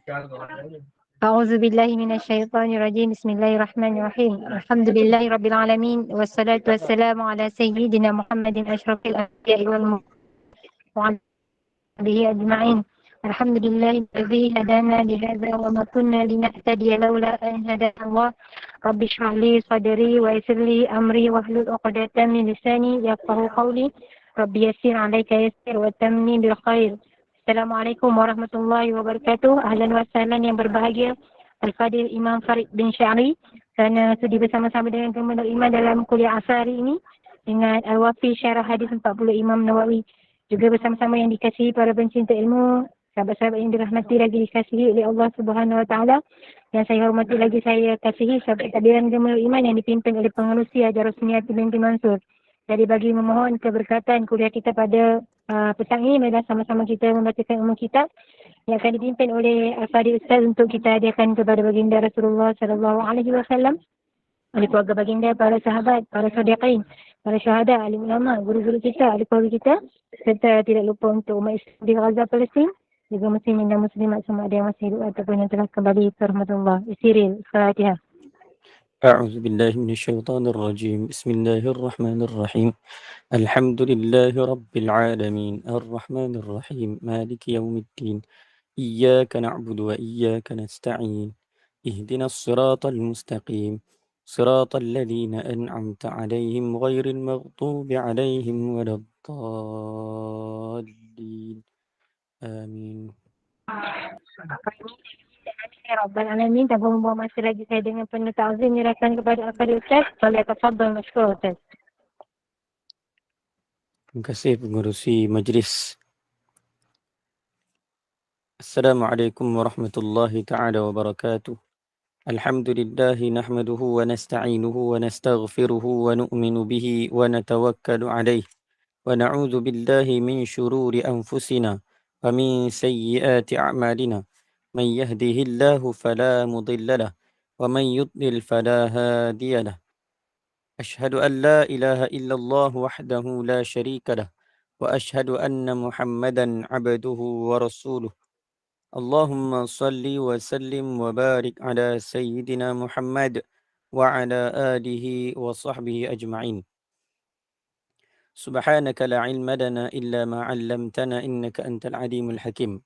أعوذ بالله من الشيطان الرجيم بسم الله الرحمن الرحيم الحمد لله رب العالمين والصلاة والسلام على سيدنا محمد أشرف الأنبياء والمرسلين وعلى آله أجمعين. الحمد لله الذي هدانا لهذا وما كنا لنهتدي لولا أن هدانا الله. رب اشرح لي صدري ويسر لي أمري واحلل عقدة من لساني يفقهوا قولي. رب يسر عليك يسر وتمني بالخير. Assalamualaikum warahmatullahi wabarakatuh. Ahlan wa sahlan yang berbahagia Al-Fadil Imam Farid bin Syari kerana sudi bersama-sama dengan Kementerian Iman dalam kuliah asar hari ini dengan Al-Wafi Syarah Hadis 40 Imam Nawawi. Juga bersama-sama yang dikasihi para pencinta ilmu, sahabat-sahabat yang dirahmati lagi dikasihi oleh Allah Subhanahu Wa Taala. Yang saya hormati lagi saya kasihi sahabat tabiran Kementerian Iman yang dipimpin oleh pengerusi Hajar Rosniati binti Mansur. Jadi bagi memohon keberkatan kuliah kita pada petang ini, marilah sama-sama kita membacakan umum kitab yang akan dipimpin oleh Al-Fadil Ustaz untuk kita hadiahkan kepada baginda Rasulullah SAW, oleh keluarga baginda, para sahabat, para sadiqin, para syuhada, alim ulama, guru-guru kita, ahli keluarga kita, serta tidak lupa untuk umat Islam di Gaza, Palestin, juga muslimin dan muslimat sama ada yang masih hidup ataupun yang telah kembali ke rahmatullah. Isiril, Fatihah. أعوذ بالله من الشيطان الرجيم بسم الله الرحمن الرحيم الحمد لله رب العالمين الرحمن الرحيم مالك يوم الدين إياك نعبد وإياك نستعين اهدنا الصراط المستقيم صراط الذين أنعمت عليهم غير المغضوب عليهم ولا الضالين آمين. Rabbal Alamin. Tanpa membuang masa lagi, saya dengan penuh ta'zim menyerahkan kepada Al-Fadil Ustaz. Falyatafaddal masykur Ustaz. Terima kasih pengerusi majlis. Assalamualaikum warahmatullahi taala wabarakatuh. Alhamdulillah nahmaduhu wa nasta'inuhu wa nastaghfiruhu wa nu'minu bihi wa natawakkalu alayh wa na'udzu billahi min shururi anfusina wa min sayyiati a'malina. Man yahdihillahu fala mudilla lahu wa man yudlil fala hadiya lahu. Ashhadu an la ilaha illallah wahdahu la syarika lahu wa ashhadu anna Muhammadan 'abduhu wa rasuluh. Allahumma salli wa sallim wa barik ala Sayyidina Muhammad wa ala alihi wa sahbihi ajma'in. Subhanaka la ilma lana illa ma 'allamtana innaka antal alimul hakim.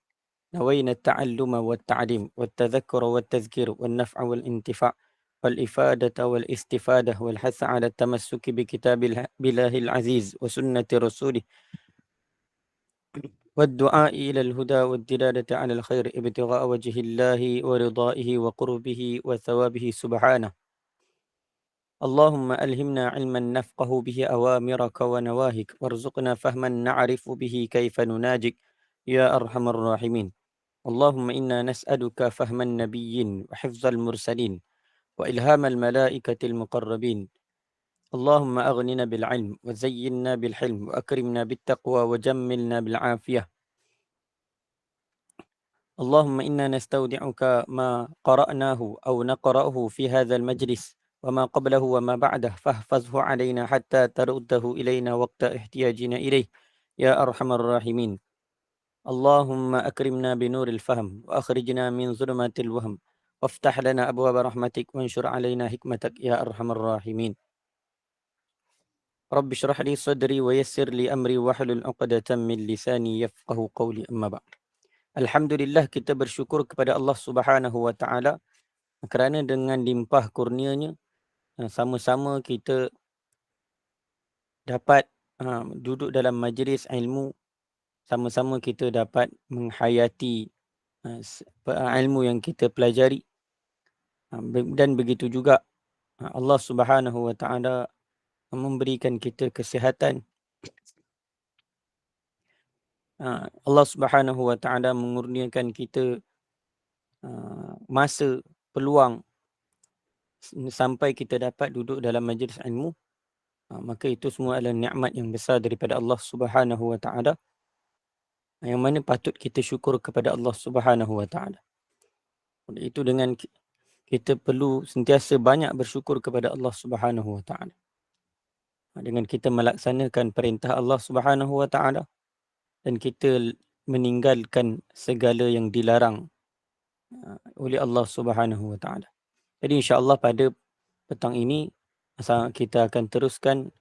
نوينا التعلم والتعليم والتذكر والتذكير والنفع والانتفاع والإفادة والاستفادة والحث على التمسك بكتاب الله العزيز وسنة رسوله والدعاء إلى الهدى والدلالة على الخير ابتغاء وجه الله ورضائه وقربه وثوابه سبحانه. اللهم ألهمنا علما نفقه به أوامرك ونواهك وارزقنا فهما نعرف به كيف نناجك يا أرحم الراحمين. اللهم إنا نسألك فهم النبيين وحفظ المرسلين وإلهام الملائكة المقربين. اللهم أغننا بالعلم وزينا بالحلم وأكرمنا بالتقوى وجملنا بالعافية. اللهم إنا نستودعك ما قرأناه أو نقرأه في هذا المجلس وما قبله وما بعده فاحفظه علينا حتى ترده إلينا وقت احتياجنا إليه يا أرحم الراحمين. اللهم أكرمنا بنور الفهم وأخرجنا من ظلمات الوهم وافتح لنا أبواب رحمتك وانشر علينا حكمتك يا أرحم الراحمين. رب اشرح لي صدري ويسر لي أمري واحلل عقدة من لساني يفقه قولي أما بعد. Alhamdulillah, kita bersyukur kepada Allah Subhanahu Wa Taala kerana dengan limpah kurnianya sama-sama kita dapat duduk dalam majlis ilmu, sama-sama kita dapat menghayati ilmu yang kita pelajari, dan begitu juga Allah Subhanahu Wa Taala memberikan kita kesihatan. Allah Subhanahu Wa Taala mengurniakan kita masa, peluang sampai kita dapat duduk dalam majlis ilmu. Maka itu semua adalah nikmat yang besar daripada Allah Subhanahu Wa Taala, yang mana patut kita syukur kepada Allah Subhanahu Wa Taala. Oleh itu, dengan kita perlu sentiasa banyak bersyukur kepada Allah Subhanahu Wa Taala. Dengan kita melaksanakan perintah Allah Subhanahu Wa Taala dan kita meninggalkan segala yang dilarang oleh Allah Subhanahu Wa Taala. Jadi insya-Allah pada petang ini kita akan teruskan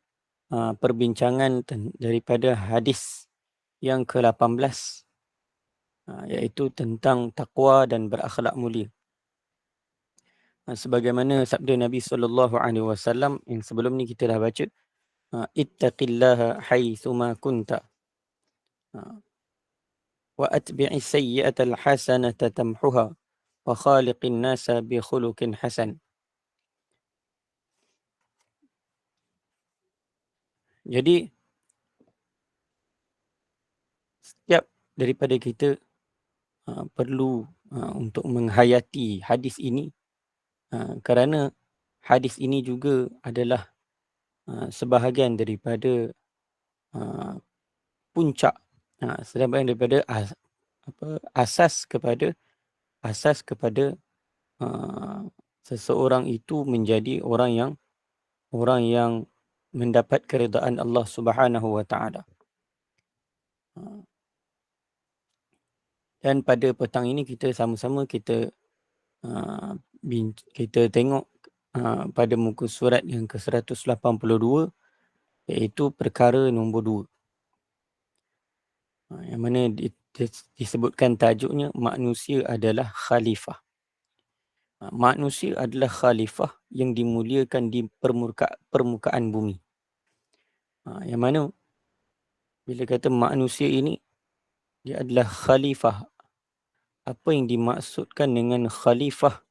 perbincangan daripada hadis yang ke-18, iaitu tentang takwa dan berakhlak mulia. Sebagaimana sabda Nabi SAW yang sebelum ni kita dah baca, ittaqillaha haitsuma kunta wa atbi'is sayyi'atal hasanata tamhuha wa khaliqin nasa bi khuluqin hasan. Jadi setiap daripada kita perlu untuk menghayati hadis ini, kerana hadis ini juga adalah sebahagian daripada puncak, sebahagian daripada asas kepada seseorang itu menjadi orang yang mendapat keridaan Allah Subhanahu Wa Taala. Dan pada petang ini kita sama-sama kita tengok pada muka surat yang ke-182, iaitu perkara nombor 2, yang mana disebutkan tajuknya manusia adalah khalifah. Manusia adalah khalifah yang dimuliakan di permukaan bumi. Yang mana bila kata manusia ini dia adalah khalifah, apa yang dimaksudkan dengan khalifah?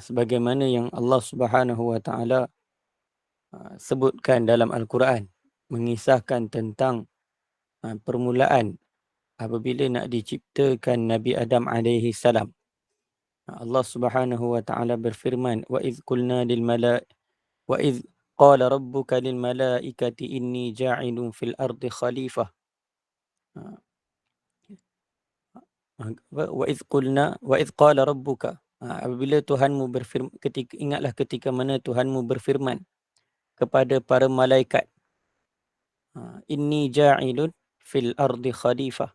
Sebagaimana yang Allah Subhanahu Wa Taala sebutkan dalam Al-Quran, mengisahkan tentang permulaan apabila nak diciptakan Nabi Adam alaihi salam. Allah Subhanahu Wa Taala berfirman, wa idz qala rabbuka lil malaikati inni ja'ilun fil ardi khalifah. Wa idz qala rabbuka, apabila Tuhanmu berfirman, ingatlah ketika mana Tuhanmu berfirman kepada para malaikat, inni ja'ilun fil ardi khalifah,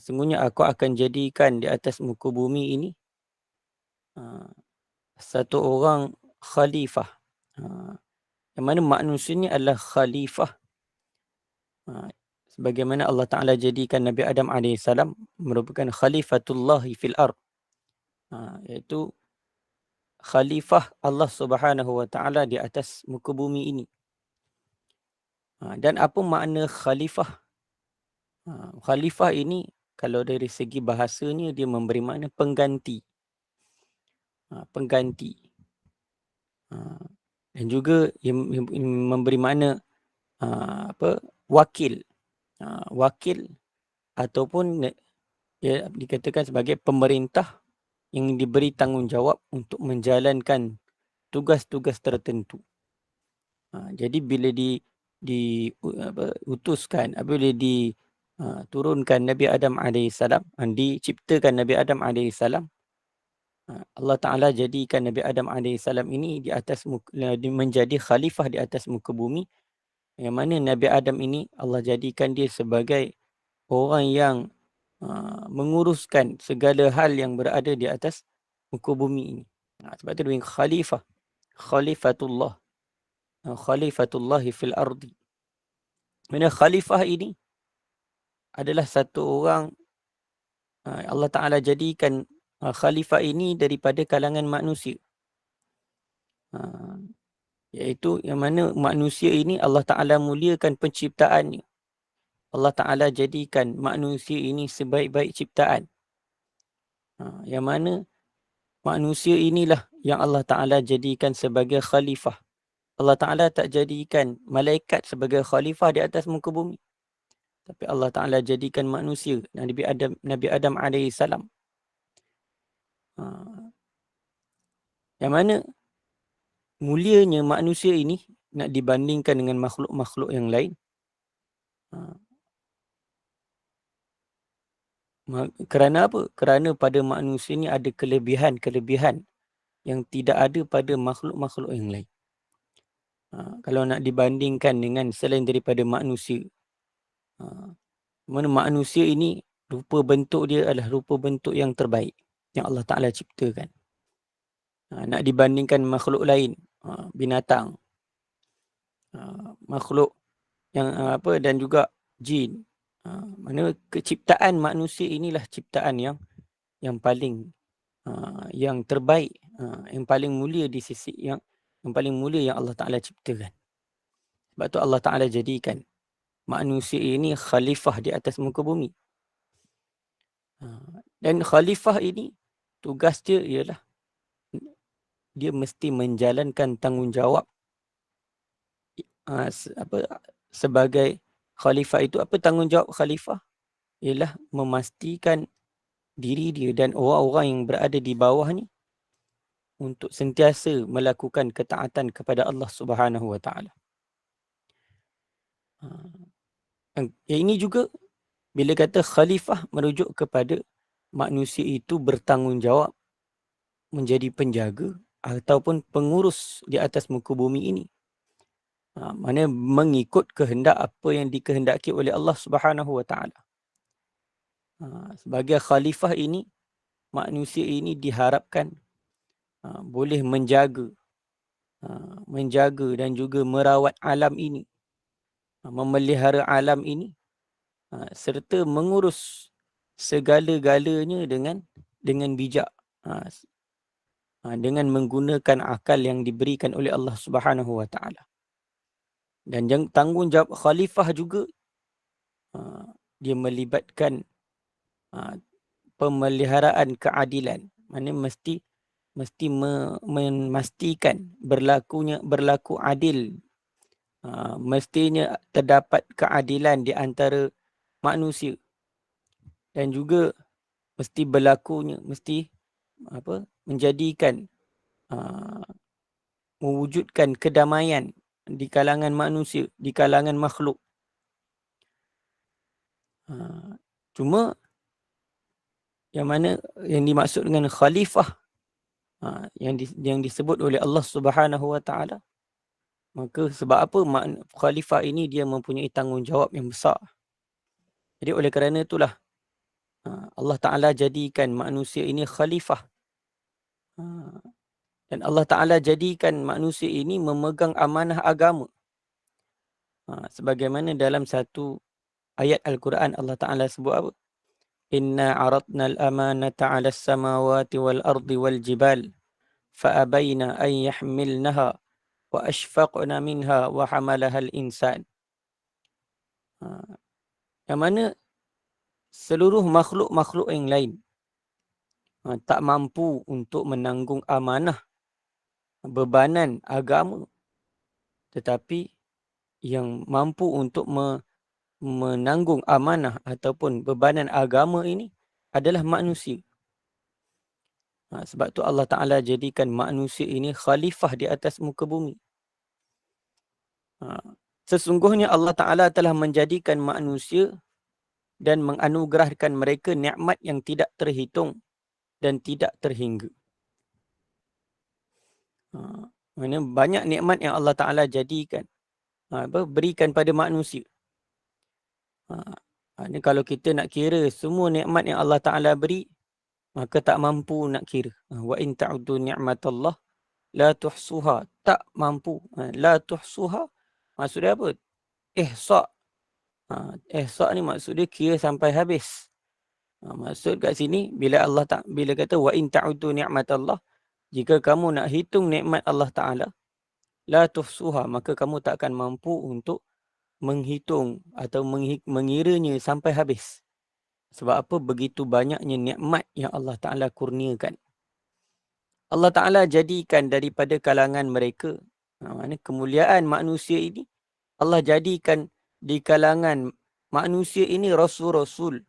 sungguhnya aku akan jadikan di atas muka bumi ini satu orang khalifah, yang mana manusia ini adalah khalifah, sebagaimana Allah Ta'ala jadikan Nabi Adam AS merupakan khalifatullahi fil ard, iaitu khalifah Allah Subhanahu Wa Taala di atas muka bumi ini. Dan apa makna khalifah? Khalifah ini kalau dari segi bahasanya dia memberi makna pengganti. Pengganti. Dan juga memberi makna wakil. Wakil ataupun dikatakan sebagai pemerintah yang diberi tanggungjawab untuk menjalankan tugas-tugas tertentu. Jadi bila diutuskan, apabila diturunkan Nabi Adam AS, diciptakan Nabi Adam AS, Allah Ta'ala jadikan Nabi Adam AS ini menjadi khalifah di atas muka bumi, yang mana Nabi Adam ini Allah jadikan dia sebagai orang yang menguruskan segala hal yang berada di atas muka bumi ini. Sebab itu dia khalifah, khalifatullah, khalifatullahi fil ardi. Mana khalifah ini adalah satu orang, Allah Ta'ala jadikan khalifah ini daripada kalangan manusia, iaitu yang mana manusia ini Allah Ta'ala muliakan penciptaannya. Allah Ta'ala jadikan manusia ini sebaik-baik ciptaan, yang mana manusia inilah yang Allah Ta'ala jadikan sebagai khalifah. Allah Ta'ala tak jadikan malaikat sebagai khalifah di atas muka bumi, tapi Allah Ta'ala jadikan manusia, Nabi Adam AS, yang mana mulianya manusia ini nak dibandingkan dengan makhluk-makhluk yang lain. Kerana apa? Kerana pada manusia ni ada kelebihan-kelebihan yang tidak ada pada makhluk-makhluk yang lain. Kalau nak dibandingkan dengan selain daripada manusia, mana manusia ini rupa bentuk dia adalah rupa bentuk yang terbaik yang Allah Ta'ala ciptakan. Nak dibandingkan makhluk lain, binatang, makhluk yang dan juga jin. Mana keciptaan manusia inilah ciptaan yang paling yang terbaik, yang paling mulia di sisi yang paling mulia yang Allah Ta'ala ciptakan. Sebab tu Allah Ta'ala jadikan manusia ini khalifah di atas muka bumi. Dan khalifah ini tugas dia ialah dia mesti menjalankan tanggungjawab sebagai khalifah itu. Apa tanggungjawab khalifah? Ialah memastikan diri dia dan orang-orang yang berada di bawah ni untuk sentiasa melakukan ketaatan kepada Allah Subhanahu Wa Taala. Ini juga bila kata khalifah merujuk kepada manusia itu bertanggungjawab menjadi penjaga ataupun pengurus di atas muka bumi ini. Mana mengikut kehendak apa yang dikehendaki oleh Allah Subhanahu Wa Taala. Sebagai khalifah ini, manusia ini diharapkan boleh menjaga dan juga merawat alam ini, memelihara alam ini, serta mengurus segala-galanya dengan bijak, dengan menggunakan akal yang diberikan oleh Allah Subhanahu Wa Taala. Dan tanggungjawab khalifah juga dia melibatkan pemeliharaan keadilan. Mana mesti memastikan berlaku adil. Mestinya terdapat keadilan di antara manusia. Dan juga mesti menjadikan mewujudkan kedamaian di kalangan manusia, di kalangan makhluk. Cuma yang mana yang dimaksud dengan khalifah yang disebut oleh Allah Subhanahu Wa Taala, maka sebab apa khalifah ini dia mempunyai tanggungjawab yang besar. Jadi oleh kerana itulah Allah Ta'ala jadikan manusia ini khalifah. Dan Allah Ta'ala jadikan manusia ini memegang amanah agama. Sebagaimana dalam satu ayat Al-Quran Allah Ta'ala sebut apa? Inna aradna al-amanata 'ala as-samawati wal ardi wal jibal fa'abayna an yahmilnaha wa ashfaqna minha wa hamalaha al-insan. Yang mana seluruh makhluk-makhluk yang lain tak mampu untuk menanggung amanah bebanan agama, tetapi yang mampu untuk menanggung amanah ataupun bebanan agama ini adalah manusia. Sebab tu Allah Ta'ala jadikan manusia ini khalifah di atas muka bumi. Sesungguhnya Allah Ta'ala telah menjadikan manusia dan menganugerahkan mereka nikmat yang tidak terhitung dan tidak terhingga. Banyak nikmat yang Allah Ta'ala jadikan, berikan pada manusia. Ini kalau kita nak kira semua nikmat yang Allah Ta'ala beri, maka tak mampu nak kira. Wa in ta'uddu ni'matallah la tuhsuha. Tak mampu. La tuhsuha maksudnya apa? Ihsa. Ihsa ni maksud dia kira sampai habis. Maksud kat sini bila bila kata wa in ta'uddu ni'matallah, jika kamu nak hitung nikmat Allah Ta'ala, la tuhsuha, maka kamu tak akan mampu untuk menghitung atau mengiranya sampai habis. Sebab apa? Begitu banyaknya nikmat yang Allah Ta'ala kurniakan. Allah Ta'ala jadikan daripada kalangan mereka, kemuliaan manusia ini, Allah jadikan di kalangan manusia ini rasul-rasul.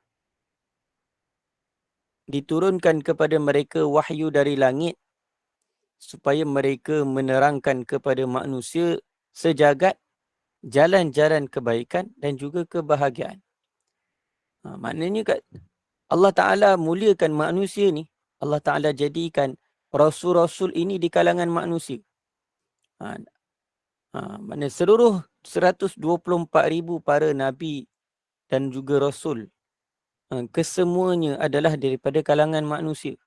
Diturunkan kepada mereka wahyu dari langit supaya mereka menerangkan kepada manusia sejagat jalan-jalan kebaikan dan juga kebahagiaan. Maknanya Allah Ta'ala muliakan manusia ni. Allah Ta'ala jadikan rasul-rasul ini di kalangan manusia. Maknanya seluruh 124,000 para nabi dan juga rasul kesemuanya adalah daripada kalangan manusia.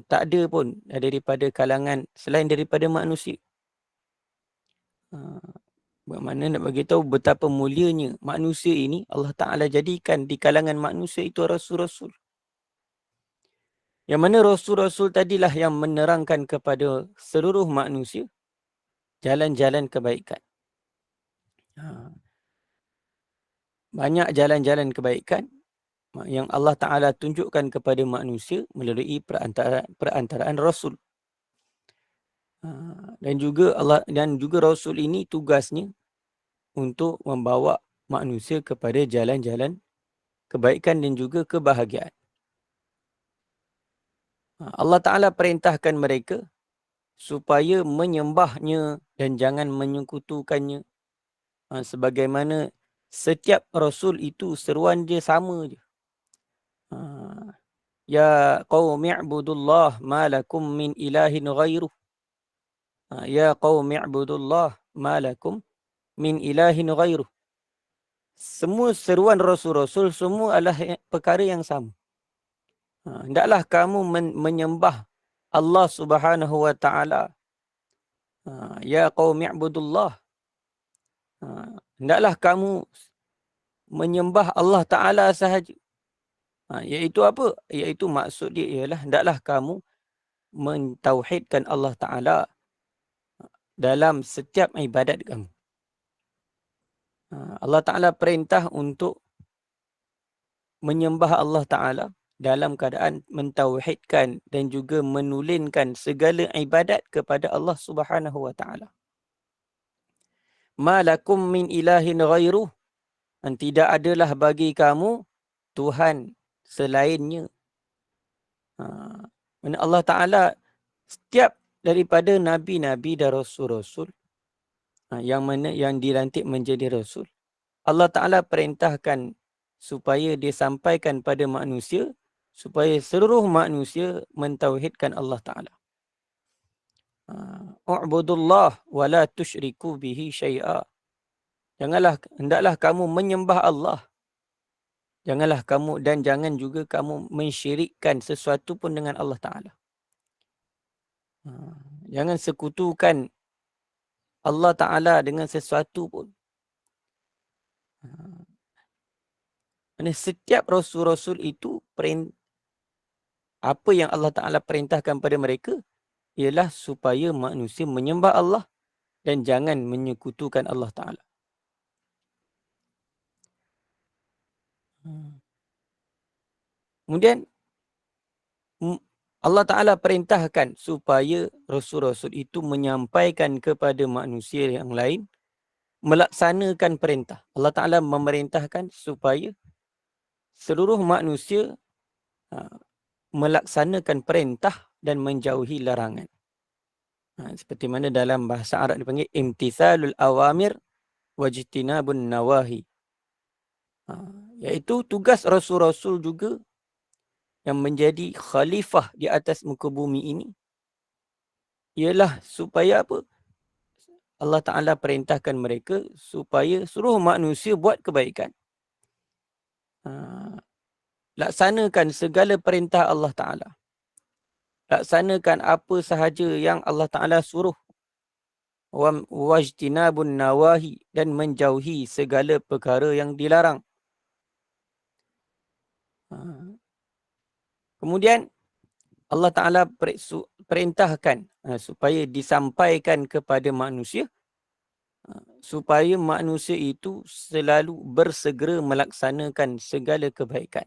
Tak ada pun daripada kalangan selain daripada manusia. Bermakna nak bagi tahu betapa mulianya manusia ini, Allah Ta'ala jadikan di kalangan manusia itu rasul-rasul. Yang mana rasul-rasul tadilah yang menerangkan kepada seluruh manusia jalan-jalan kebaikan. Banyak jalan-jalan kebaikan yang Allah Ta'ala tunjukkan kepada manusia melalui perantaraan rasul. Dan juga rasul ini tugasnya untuk membawa manusia kepada jalan-jalan kebaikan dan juga kebahagiaan. Allah Ta'ala perintahkan mereka supaya menyembahnya dan jangan menyekutukannya. Sebagaimana setiap rasul itu seruan dia sama je. Ya qaumi i'budullah ma lakum min ilahin ghairuh. Ya qaumi i'budullah ma lakum min ilahin ghairuh. Semua seruan rasul-rasul semua adalah perkara yang sama. Hendaklah kamu menyembah Allah Subhanahu wa Ta'ala. Ya qaumi i'budullah. Hendaklah kamu menyembah Allah Ta'ala sahaja. Iaitu apa? Iaitu maksud dia ialah hendaklah kamu mentauhidkan Allah Ta'ala dalam setiap ibadat kamu. Allah Ta'ala perintah untuk menyembah Allah Ta'ala dalam keadaan mentauhidkan dan juga menulingkan segala ibadat kepada Allah Subhanahu wa Ta'ala. Ma lakum min ilahin ghairuh. Dan tidak adalah bagi kamu Tuhan selainnya. Allah Ta'ala setiap daripada nabi-nabi dan rasul-rasul yang dilantik menjadi rasul, Allah Ta'ala perintahkan supaya disampaikan pada manusia, supaya seluruh manusia mentauhidkan Allah Ta'ala. U'budullah wa la tusyriku bihi syai'a. Hendaklah kamu menyembah Allah. Jangan juga kamu mensyirikkan sesuatu pun dengan Allah Ta'ala. Jangan sekutukan Allah Ta'ala dengan sesuatu pun. Setiap rasul-rasul itu apa yang Allah Ta'ala perintahkan pada mereka ialah supaya manusia menyembah Allah dan jangan menyekutukan Allah Ta'ala. Kemudian Allah Ta'ala perintahkan supaya rasul-rasul itu menyampaikan kepada manusia yang lain, melaksanakan perintah. Allah Ta'ala memerintahkan supaya seluruh manusia melaksanakan perintah dan menjauhi larangan. Seperti mana dalam bahasa Arab dipanggil imtithalul awamir wajtinabun nawahi. Iaitu tugas rasul-rasul juga yang menjadi khalifah di atas muka bumi ini ialah supaya apa? Allah Ta'ala perintahkan mereka supaya seluruh manusia buat kebaikan. Laksanakan segala perintah Allah Ta'ala. Laksanakan apa sahaja yang Allah Ta'ala suruh. Wajtinabun nawahi, dan menjauhi segala perkara yang dilarang. Kemudian Allah Ta'ala perintahkan supaya disampaikan kepada manusia, supaya manusia itu selalu bersegera melaksanakan segala kebaikan.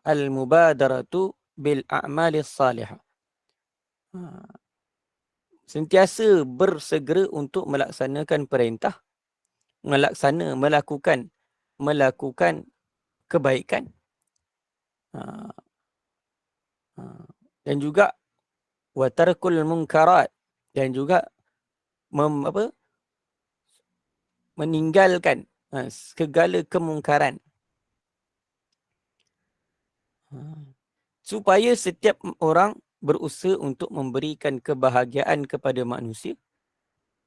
Al-mubadaratu bil a'malis salihah. Sentiasa bersegera untuk melaksanakan perintah, melakukan kebaikan. Dan juga wa tarkul munkarat, dan juga meninggalkan segala kemungkaran. Supaya setiap orang berusaha untuk memberikan kebahagiaan kepada manusia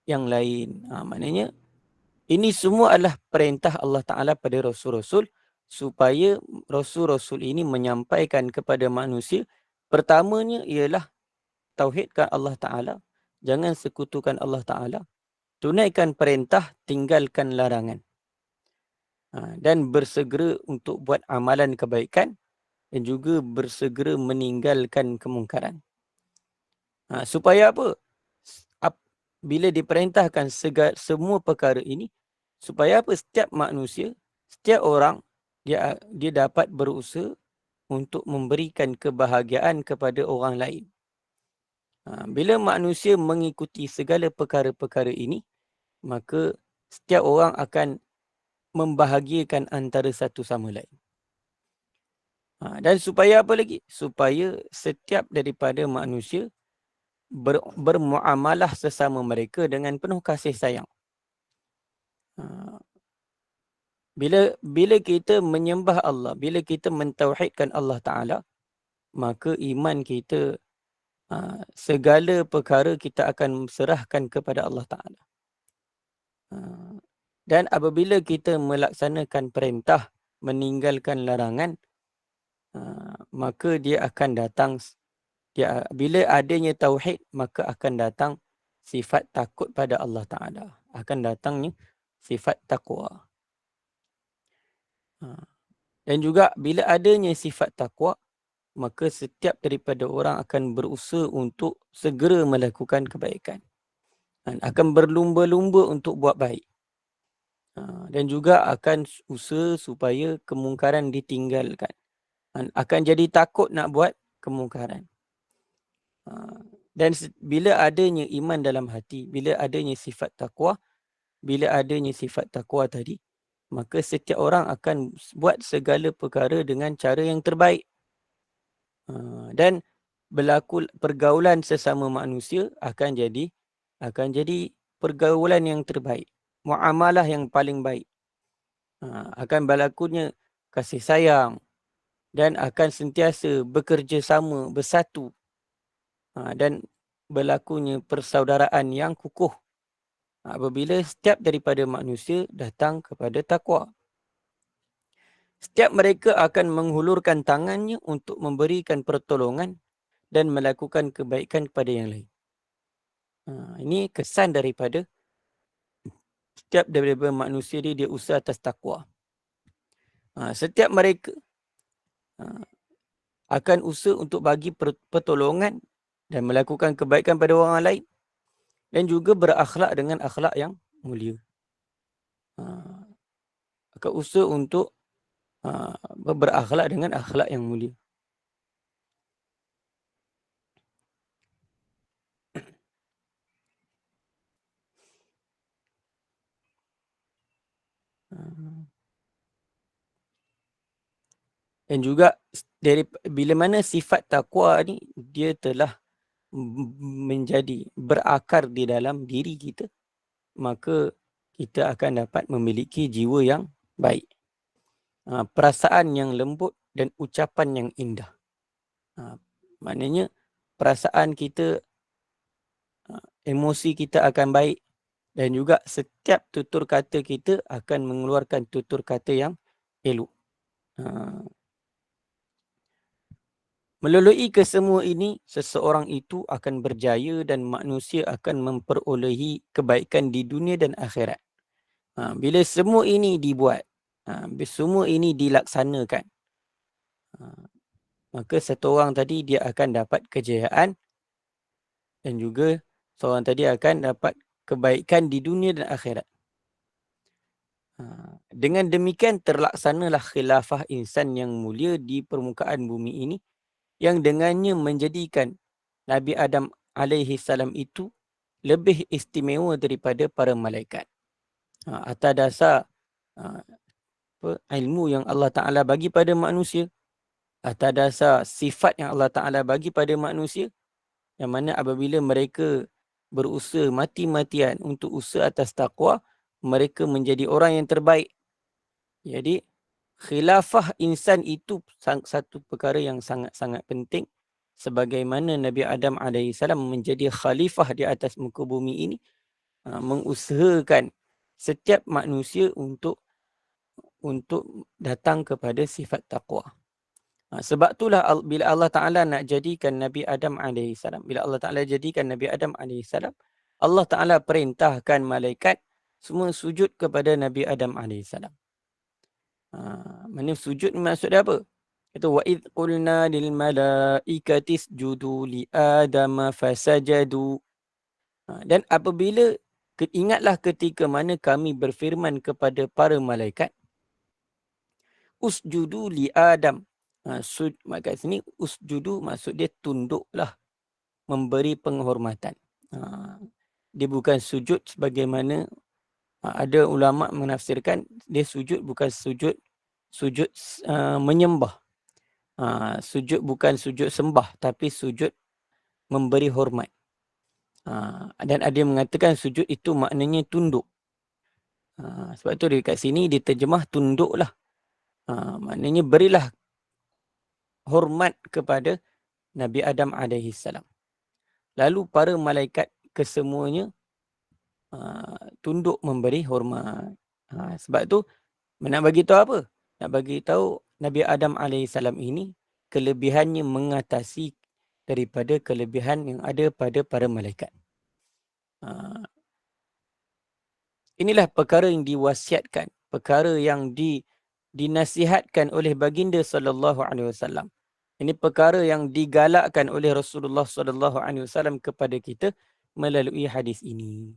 yang lain. Maknanya ini semua adalah perintah Allah Ta'ala pada Rasul-Rasul supaya Rasul-Rasul ini menyampaikan kepada manusia, pertamanya ialah tauhidkan Allah Ta'ala, jangan sekutukan Allah Ta'ala, tunaikan perintah, tinggalkan larangan. Dan bersegera untuk buat amalan kebaikan dan juga bersegera meninggalkan kemungkaran. Supaya apa? Bila diperintahkan semua perkara ini, supaya apa? Setiap manusia, setiap orang, dia dapat berusaha untuk memberikan kebahagiaan kepada orang lain. Bila manusia mengikuti segala perkara-perkara ini, maka setiap orang akan membahagiakan antara satu sama lain. Dan supaya apa lagi? Supaya setiap daripada manusia bermuamalah sesama mereka dengan penuh kasih sayang. Bila kita menyembah Allah, bila kita mentauhidkan Allah Ta'ala, maka iman kita, segala perkara kita akan serahkan kepada Allah Ta'ala. Dan apabila kita melaksanakan perintah, meninggalkan larangan, maka dia akan datang, bila adanya tauhid, maka akan datang sifat takut pada Allah Ta'ala. Akan datangnya sifat taqwa. Dan juga bila adanya sifat taqwa, maka setiap daripada orang akan berusaha untuk segera melakukan kebaikan. Dan akan berlumba-lumba untuk buat baik. Dan juga akan usaha supaya kemungkaran ditinggalkan. Dan akan jadi takut nak buat kemungkaran. Dan bila adanya iman dalam hati, bila adanya sifat taqwa, bila adanya sifat taqwa tadi, maka setiap orang akan buat segala perkara dengan cara yang terbaik. Dan berlaku pergaulan sesama manusia akan jadi pergaulan yang terbaik. Muamalah yang paling baik. Akan berlakunya kasih sayang dan akan sentiasa bekerja sama, bersatu. Dan berlakunya persaudaraan yang kukuh apabila setiap daripada manusia datang kepada takwa. Setiap mereka akan menghulurkan tangannya untuk memberikan pertolongan dan melakukan kebaikan kepada yang lain. Ini kesan daripada setiap daripada manusia dia usaha atas takwa. Setiap mereka akan usaha untuk bagi pertolongan dan melakukan kebaikan pada orang lain dan juga berakhlak dengan akhlak yang mulia. Akan usaha untuk berakhlak dengan akhlak yang mulia. Dan juga dari bila mana sifat takwa ni dia telah menjadi berakar di dalam diri kita, maka kita akan dapat memiliki jiwa yang baik. Perasaan yang lembut dan ucapan yang indah. Maknanya perasaan kita, emosi kita akan baik dan juga setiap tutur kata kita akan mengeluarkan tutur kata yang elok. Melalui kesemua ini, seseorang itu akan berjaya dan manusia akan memperolehi kebaikan di dunia dan akhirat. Bila semua ini dibuat, semua ini dilaksanakan, maka satu orang tadi dia akan dapat kejayaan dan juga seorang tadi akan dapat kebaikan di dunia dan akhirat. Dengan demikian terlaksanalah khilafah insan yang mulia di permukaan bumi ini, yang dengannya menjadikan Nabi Adam alaihi salam itu lebih istimewa daripada para malaikat. Atas dasar ilmu yang Allah Ta'ala bagi pada manusia, atas dasar sifat yang Allah Ta'ala bagi pada manusia, yang mana apabila mereka berusaha mati-matian untuk usaha atas taqwa, mereka menjadi orang yang terbaik. Jadi khilafah insan itu satu perkara yang sangat-sangat penting, sebagaimana Nabi Adam AS menjadi khalifah di atas muka bumi ini, mengusahakan setiap manusia untuk untuk datang kepada sifat taqwa. Sebab itulah bila Allah Ta'ala nak jadikan Nabi Adam AS, bila Allah Ta'ala jadikan Nabi Adam AS, Allah Ta'ala perintahkan malaikat semua sujud kepada Nabi Adam AS. Mana sujud maksud dia apa? Itu wa idh qulna lil malaikati isjudu li adama fasajadu. Dan apabila ingatlah ketika mana kami berfirman kepada para malaikat, usjudu li Adam. Kat sini usjudu maksud dia tunduklah, memberi penghormatan. Dia bukan sujud sebagaimana ada ulama menafsirkan dia sujud bukan sujud menyembah. Sujud bukan sujud sembah tapi sujud memberi hormat. Dan ada yang mengatakan sujud itu maknanya tunduk. Sebab tu dekat sini diterjemah tunduklah. Maknanya berilah hormat kepada Nabi Adam AS. Lalu para malaikat kesemuanya tunduk memberi hormat. Sebab tu nak bagi tahu apa? Nak bagi tahu Nabi Adam AS ini kelebihannya mengatasi daripada kelebihan yang ada pada para malaikat. Inilah perkara yang diwasiatkan, perkara yang dinasihatkan oleh baginda sallallahu alaihi wasallam. Ini perkara yang digalakkan oleh Rasulullah sallallahu alaihi wasallam kepada kita melalui hadis ini.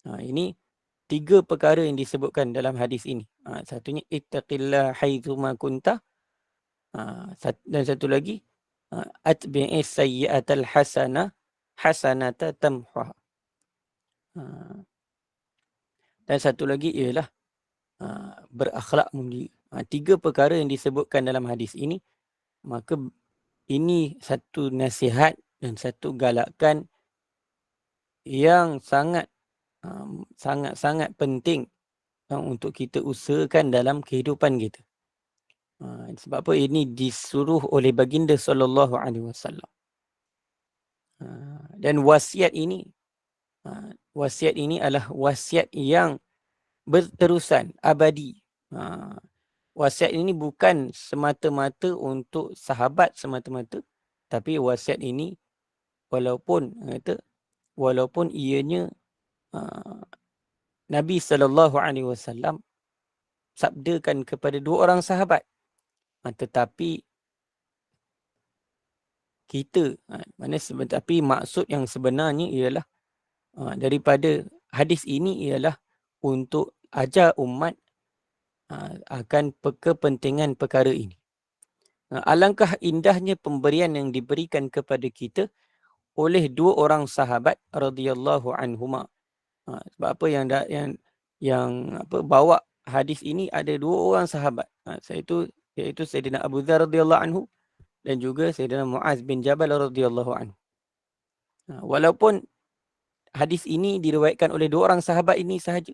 Ini 3 perkara yang disebutkan dalam hadis ini. Satunya ittaqillah haitsu ma kunta. Dan satu lagi atbi'is sayyi'atal hasanata tamhuha. Dan satu lagi ialah berakhlak mulia. 3 perkara yang disebutkan dalam hadis ini, maka ini satu nasihat dan satu galakan yang sangat penting untuk kita usahakan dalam kehidupan kita. Sebab apa? Ini disuruh oleh baginda sallallahu alaihi wasallam. Dan wasiat ini adalah wasiat yang berterusan, abadi. Wasiat ini bukan semata-mata untuk sahabat semata-mata, tapi wasiat ini walaupun ianya Nabi SAW sabdakan kepada 2 orang sahabat, tetapi kita, tapi maksud yang sebenarnya ialah daripada hadis ini ialah untuk ajar umat akan kepentingan perkara ini. Alangkah indahnya pemberian yang diberikan kepada kita oleh 2 orang sahabat radhiyallahu anhuma. Sebab apa yang bawa hadis ini ada 2 orang sahabat. Iaitu Sayyidina Abu Dzar radhiyallahu anhu dan juga Sayyidina Muaz bin Jabal radhiyallahu anhu. Walaupun hadis ini diriwayatkan oleh 2 orang sahabat ini sahaja,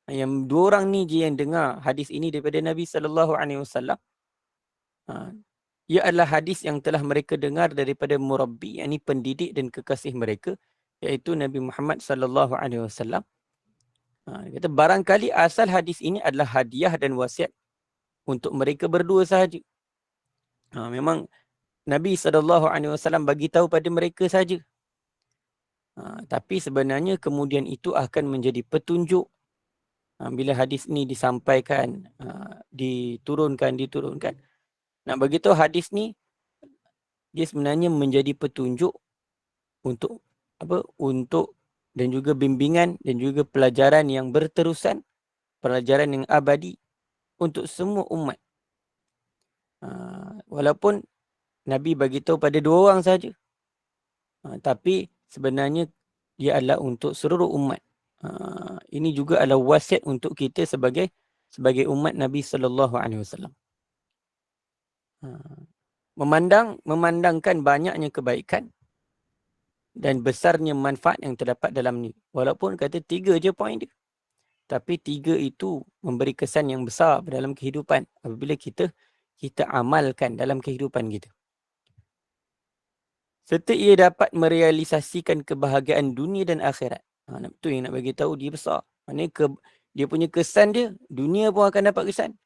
yang 2 orang ni je yang dengar hadis ini daripada Nabi sallallahu alaihi wasallam. Ia adalah hadis yang telah mereka dengar daripada murabbi, yakni pendidik dan kekasih mereka, iaitu Nabi Muhammad sallallahu alaihi wasallam. Dia kata barangkali asal hadis ini adalah hadiah dan wasiat untuk mereka berdua sahaja. Memang Nabi sallallahu alaihi wasallam bagi tahu pada mereka sahaja. Tapi sebenarnya kemudian itu akan menjadi petunjuk bila hadis ni disampaikan, diturunkan. Nak bagi tahu hadis ni dia sebenarnya menjadi petunjuk untuk dan juga bimbingan dan juga pelajaran yang berterusan, pelajaran yang abadi untuk semua umat. Walaupun Nabi bagi tahu pada 2 orang saja, tapi sebenarnya dia adalah untuk seluruh umat. Ini juga adalah wasiat untuk kita sebagai umat Nabi sallallahu alaihi wasallam. Memandangkan banyaknya kebaikan dan besarnya manfaat yang terdapat dalam ni. Walaupun kata 3 je poin dia, tapi 3 itu memberi kesan yang besar dalam kehidupan apabila kita amalkan dalam kehidupan kita. Serta ia dapat merealisasikan kebahagiaan dunia dan akhirat. Itu yang nak bagi tahu dia besar. Maknanya dia punya kesan dia, dunia pun akan dapat kesan,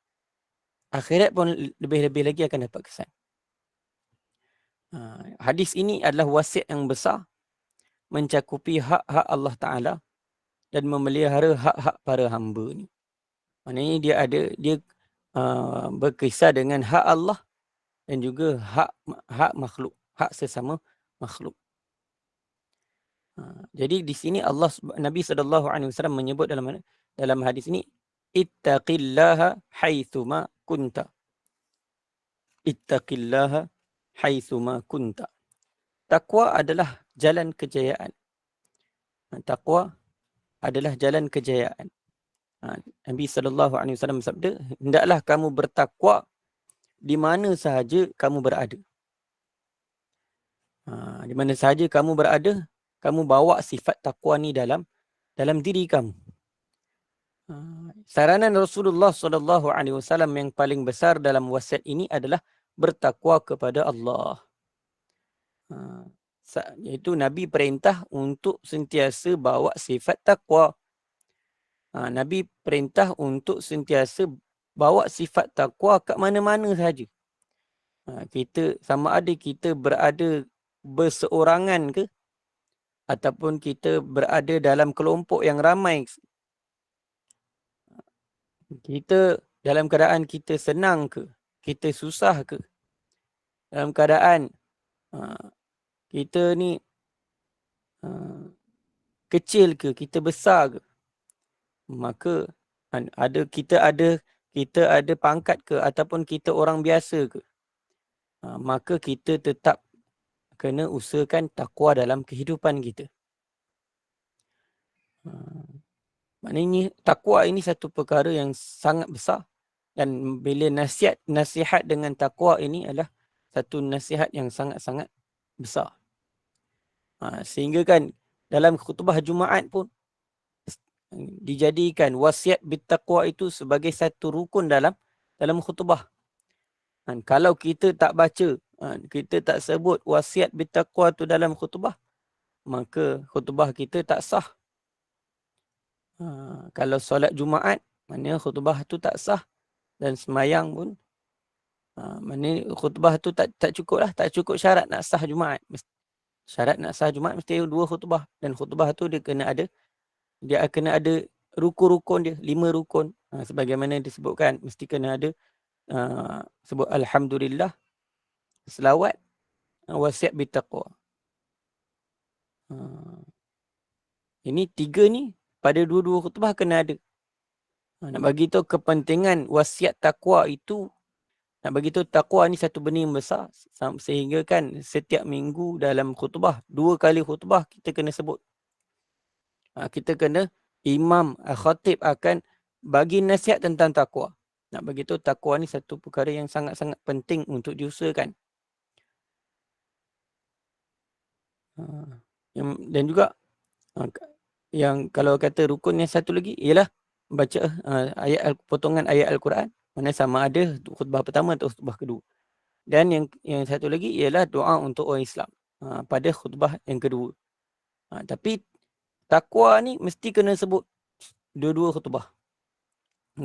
akhirat pun lebih-lebih lagi akan dapat kesan. Hadis ini adalah wasiat yang besar mencakupi hak-hak Allah Ta'ala dan memelihara hak-hak para hamba ni. Maknanya dia berkisar dengan hak Allah dan juga hak makhluk, hak sesama makhluk. Jadi di sini Nabi SAW menyebut dalam hadis ini, ittaqillaha haitsuma kunta. Ittaqillaha haitsuma kunta. Takwa adalah jalan kejayaan. Takwa adalah jalan kejayaan. Nabi SAW bersabda, hendaklah kamu bertakwa di mana sahaja kamu berada. Di mana sahaja kamu berada, kamu bawa sifat takwa ni dalam diri kamu. Saranan Rasulullah SAW yang paling besar dalam wasiat ini adalah bertakwa kepada Allah. Iaitu Nabi perintah untuk sentiasa bawa sifat takwa. Nabi perintah untuk sentiasa bawa sifat takwa kat mana-mana sahaja. Kita sama ada kita berada berseorangan ke ataupun kita berada dalam kelompok yang ramai. Kita dalam keadaan kita senang ke, kita susah ke, dalam keadaan kita ni kecil ke, kita besar ke, maka kita ada pangkat ke ataupun kita orang biasa ke, maka kita tetap kena usahakan takwa dalam kehidupan kita. Maknanya takwa ini satu perkara yang sangat besar, dan bila nasihat dengan takwa ini adalah satu nasihat yang sangat-sangat besar. Sehingga kan dalam khutbah Jumaat pun dijadikan wasiat bittaqwa itu sebagai satu rukun dalam khutbah. Kalau kita tak baca, kita tak sebut wasiat bittaqwa itu dalam khutbah, maka khutbah kita tak sah. Kalau solat Jumaat, maknanya khutbah tu tak sah, dan semayang pun maknanya khutbah tu tak cukup lah, tak cukup syarat nak sah Jumaat. Syarat nak sah Jumaat mesti 2 khutbah, dan khutbah tu dia kena ada rukun-rukun dia, 5 rukun. Sebagaimana disebutkan, mesti kena ada sebut alhamdulillah, selawat, wasiat bittaqwa. Ini 3 ni pada 2 khutbah kena ada. Nak bagi tahu kepentingan wasiat takwa itu, nak bagi tahu takwa ni satu benda yang besar, sehingga kan setiap minggu dalam khutbah, 2 kali khutbah kita kena sebut. Kita kena, imam khatib akan bagi nasihat tentang takwa. Nak bagi tahu takwa ni satu perkara yang sangat-sangat penting untuk diusahakan. Dan juga yang kalau kata rukun yang satu lagi ialah baca potongan ayat Al-Quran, mana sama ada khutbah pertama atau khutbah kedua. Dan yang satu lagi ialah doa untuk orang Islam pada khutbah yang kedua. Tapi takwa ni mesti kena sebut 2 khutbah.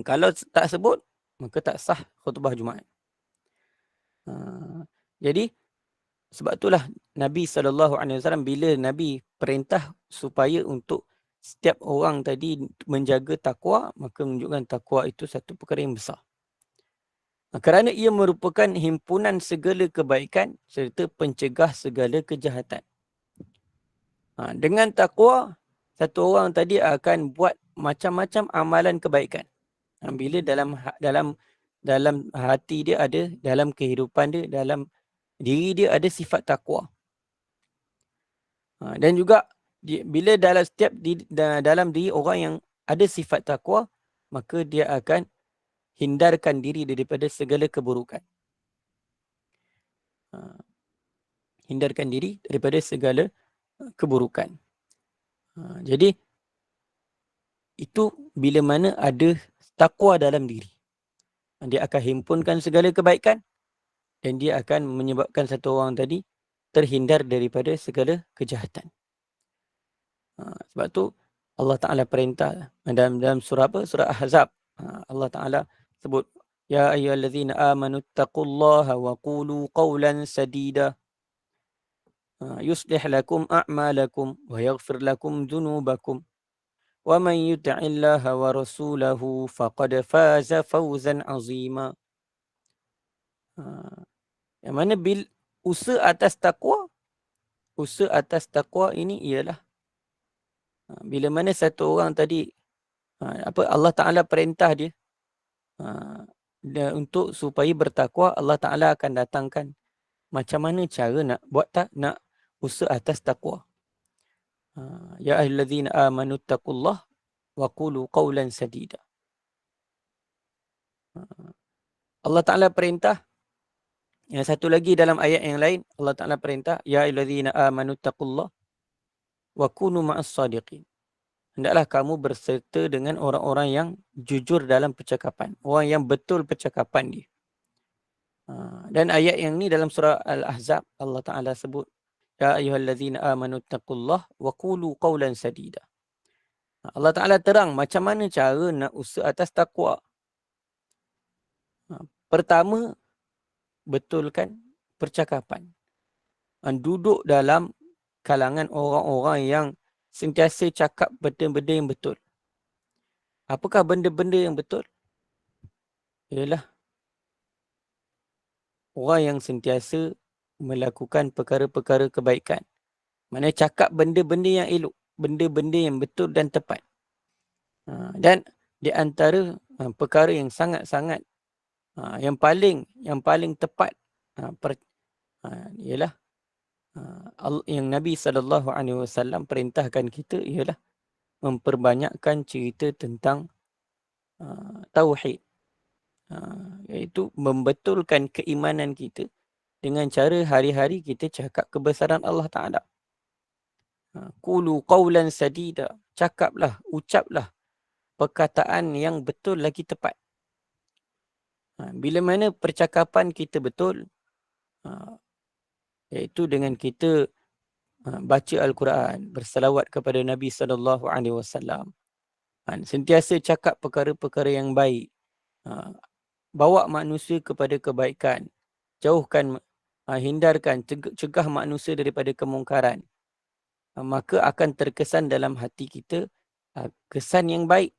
Kalau tak sebut, maka tak sah khutbah Jumaat. Jadi sebab itulah Nabi SAW bila Nabi perintah supaya untuk setiap orang tadi menjaga takwa, maka menunjukkan takwa itu satu perkara yang besar. Kerana ia merupakan himpunan segala kebaikan serta pencegah segala kejahatan. Dengan takwa, satu orang tadi akan buat macam-macam amalan kebaikan. Bila dalam hati dia ada, dalam kehidupan dia, dalam diri dia ada sifat takwa. Dan juga bila dalam diri orang yang ada sifat takwa, maka dia akan hindarkan diri daripada segala keburukan. Hindarkan diri daripada segala keburukan. Jadi itu bila mana ada takwa dalam diri, dia akan himpunkan segala kebaikan, dan dia akan menyebabkan satu orang tadi terhindar daripada segala kejahatan. Sebab tu Allah Ta'ala perintah dalam surah apa? Surah Ahzab. Allah Ta'ala sebut Ya ayyuhallazina amanu taqullaha wa qulu qawlan sadida. Yuslih lakum a'malakum wa yaghfir lakum dhunubakum. Wa man yuti'illaha wa rasulahu faqad faza fawzan azima. Yang mana usaha atas takwa ini ialah bila mana satu orang tadi Allah Ta'ala perintah dia untuk supaya bertakwa, Allah Ta'ala akan datangkan macam mana cara nak usaha atas takwa. Ya ayyuhallazina amanu taqullah wa qulu qawlan sadida. Allah Ta'ala perintah. Yang satu lagi dalam ayat yang lain, Allah Ta'ala perintah, Ya ayyuhallazina amanu taqullah wa kunu ma'as sadiqin. Hendaklah kamu berserta dengan orang-orang yang jujur dalam percakapan. Orang yang betul percakapan dia. Dan ayat yang ni dalam surah Al-Ahzab, Allah Ta'ala sebut, Ya ayyuhallazina amanu taqullah wa qulu qawlan sadida. Allah Ta'ala terang macam mana cara nak usaha atas takwa. Pertama, betulkan percakapan. Duduk dalam kalangan orang-orang yang sentiasa cakap benda-benda yang betul. Apakah benda-benda yang betul? Ialah orang yang sentiasa melakukan perkara-perkara kebaikan. Mana cakap benda-benda yang elok. Benda-benda yang betul dan tepat. Dan di antara perkara yang sangat-sangat yang paling tepat ialah yang Nabi SAW perintahkan kita ialah memperbanyakkan cerita tentang tauhid. Iaitu membetulkan keimanan kita dengan cara hari-hari kita cakap kebesaran Allah Ta'ala. Qulu qawlan sadida. Cakaplah, ucaplah perkataan yang betul lagi tepat. Bila mana percakapan kita betul, iaitu dengan kita baca Al-Quran, bersalawat kepada Nabi SAW, sentiasa cakap perkara-perkara yang baik, bawa manusia kepada kebaikan, hindarkan, cegah manusia daripada kemungkaran, maka akan terkesan dalam hati kita kesan yang baik.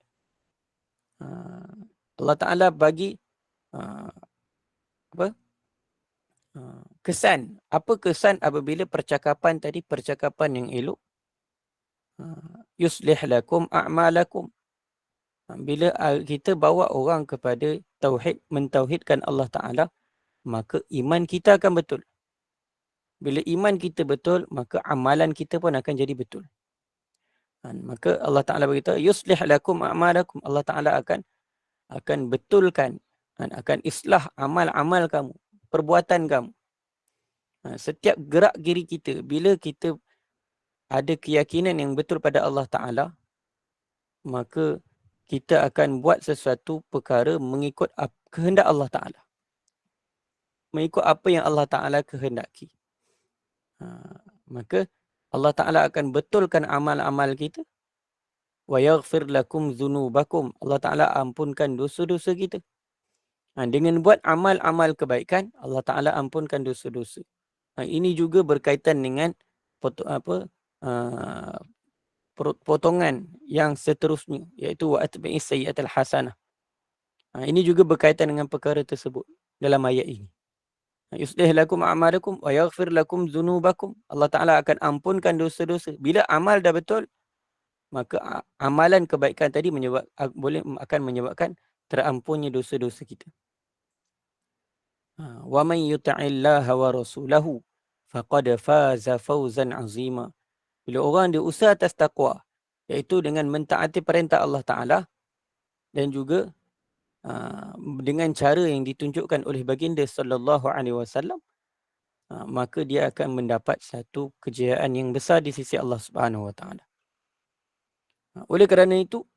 Allah Ta'ala bagi kesan. Apa kesan apabila percakapan tadi, percakapan yang elok? Yuslih lakum a'malakum. Bila kita bawa orang kepada tauhid, mentauhidkan Allah Ta'ala, maka iman kita akan betul. Bila iman kita betul, maka amalan kita pun akan jadi betul. Maka Allah Ta'ala berkata, yuslih lakum a'malakum. Allah Ta'ala akan betulkan, akan islah amal-amal kamu, perbuatan kamu. Setiap gerak giri kita, bila kita ada keyakinan yang betul pada Allah Ta'ala, maka kita akan buat sesuatu perkara mengikut kehendak Allah Ta'ala. Mengikut apa yang Allah Ta'ala kehendaki. Maka Allah Ta'ala akan betulkan amal-amal kita. Wa yaghfir lakum dhunubakum. Allah Ta'ala ampunkan dosa-dosa kita. Dengan buat amal-amal kebaikan, Allah Ta'ala ampunkan dosa-dosa. Ini juga berkaitan dengan potongan yang seterusnya, iaitu wa atbi'is sayyi'atal hasanah. Ini juga berkaitan dengan perkara tersebut dalam ayat ini. Yuslih lakum a'malakum wa yaghfir lakum dhunubakum. Allah Ta'ala akan ampunkan dosa-dosa. Bila amal dah betul, maka amalan kebaikan tadi akan menyebabkan terampunnya dosa-dosa kita. Wa man yuti'illaha wa rasulahu faqad faza fawzan azima. Bila orang dia usaha atas takwa, iaitu dengan mentaati perintah Allah Ta'ala dan juga dengan cara yang ditunjukkan oleh baginda sallallahu alaihi wasallam, maka dia akan mendapat satu kejayaan yang besar di sisi Allah Subhanahu wa Ta'ala. Oleh kerana itu,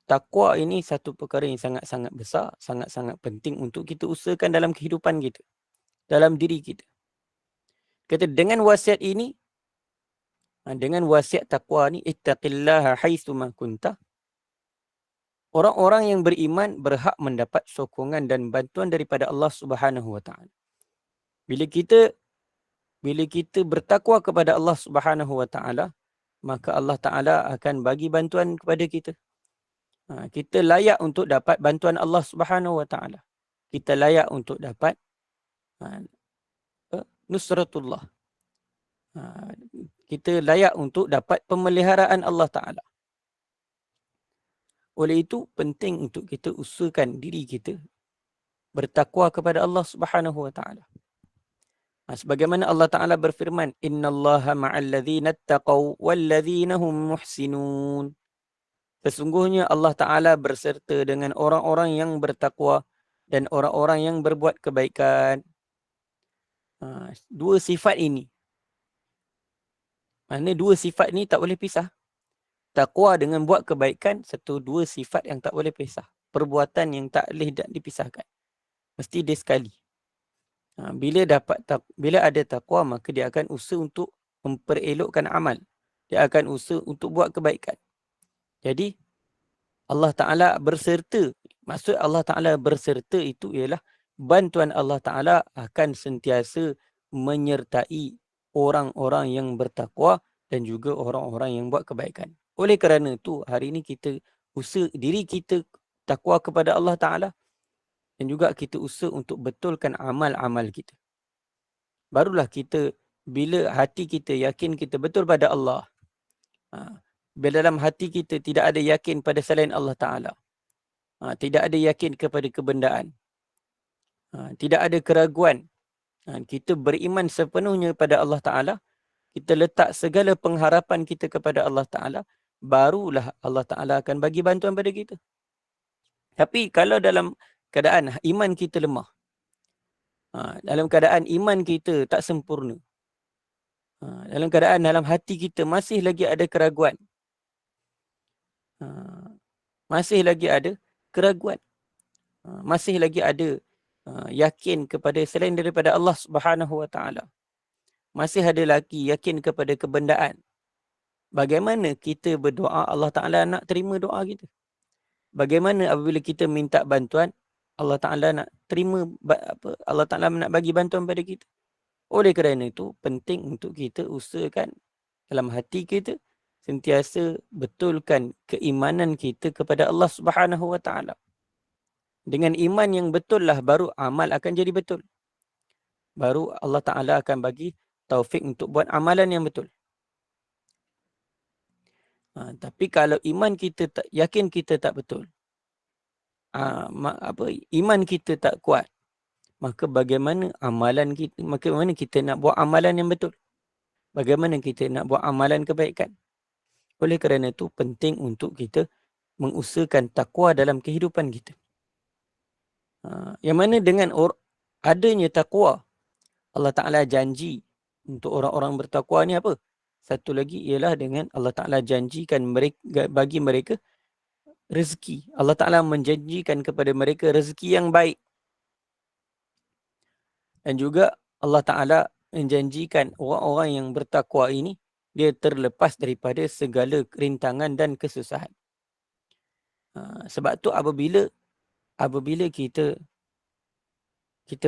takwa ini satu perkara yang sangat-sangat besar, sangat-sangat penting untuk kita usahakan dalam kehidupan kita, dalam diri kita. Kata dengan wasiat ini, dengan wasiat takwa ni, ittaqillaha haitsu ma kunta. Orang-orang yang beriman berhak mendapat sokongan dan bantuan daripada Allah Subhanahu wa taala. Bila kita bertakwa kepada Allah Subhanahu wa taala, maka Allah Taala akan bagi bantuan kepada kita. Kita layak untuk dapat bantuan Allah Subhanahu wa taala. Kita layak untuk dapat nusratullah. Kita layak untuk dapat pemeliharaan Allah Taala. Oleh itu penting untuk kita usahakan diri kita bertakwa kepada Allah Subhanahu wa taala. Sebagaimana Allah Taala berfirman, "Innallaha ma'al ladzina taqaw wal ladzina hum muhsinun." Sesungguhnya Allah Taala berserta dengan orang-orang yang bertakwa dan orang-orang yang berbuat kebaikan. Dua sifat ini. Maknanya dua sifat ini tak boleh pisah. Takwa dengan buat kebaikan, dua sifat yang tak boleh pisah. Perbuatan yang tak boleh dipisahkan. Mesti dia sekali. Bila ada takwa, maka dia akan usaha untuk memperelokkan amal. Dia akan usaha untuk buat kebaikan. Jadi Allah Ta'ala berserta. Maksud Allah Ta'ala berserta itu ialah bantuan Allah Ta'ala akan sentiasa menyertai orang-orang yang bertakwa dan juga orang-orang yang buat kebaikan. Oleh kerana itu, hari ini kita usaha diri kita takwa kepada Allah Ta'ala dan juga kita usaha untuk betulkan amal-amal kita. Barulah kita, bila hati kita yakin kita betul pada Allah, bila dalam hati kita tidak ada yakin pada selain Allah Ta'ala, tidak ada yakin kepada kebendaan, tidak ada keraguan, kita beriman sepenuhnya pada Allah Ta'ala, kita letak segala pengharapan kita kepada Allah Ta'ala, barulah Allah Ta'ala akan bagi bantuan pada kita. Tapi kalau dalam keadaan iman kita lemah, dalam keadaan iman kita tak sempurna, dalam keadaan dalam hati kita masih lagi ada keraguan, masih lagi ada yakin kepada selain daripada Allah Subhanahu wa taala, masih ada lagi yakin kepada kebendaan, bagaimana kita berdoa Allah Taala nak terima doa kita? Bagaimana apabila kita minta bantuan Allah Taala nak terima, Allah Taala nak bagi bantuan pada kita? Oleh kerana itu penting untuk kita usahakan dalam hati kita sentiasa betulkan keimanan kita kepada Allah Subhanahu wa taala. Dengan iman yang betul lah baru amal akan jadi betul. Baru Allah Taala akan bagi taufik untuk buat amalan yang betul. Tapi kalau iman kita tak yakin, kita tak betul, iman kita tak kuat, maka bagaimana kita nak buat amalan yang betul? Bagaimana kita nak buat amalan kebaikan? Oleh kerana itu penting untuk kita mengusahakan takwa dalam kehidupan kita. Yang mana dengan adanya takwa, Allah Ta'ala janji untuk orang-orang bertakwa ni apa? Satu lagi ialah dengan Allah Ta'ala janjikan bagi mereka rezeki. Allah Ta'ala menjanjikan kepada mereka rezeki yang baik. Dan juga Allah Ta'ala menjanjikan orang-orang yang bertakwa ini, dia terlepas daripada segala kerintangan dan kesusahan. Sebab tu apabila kita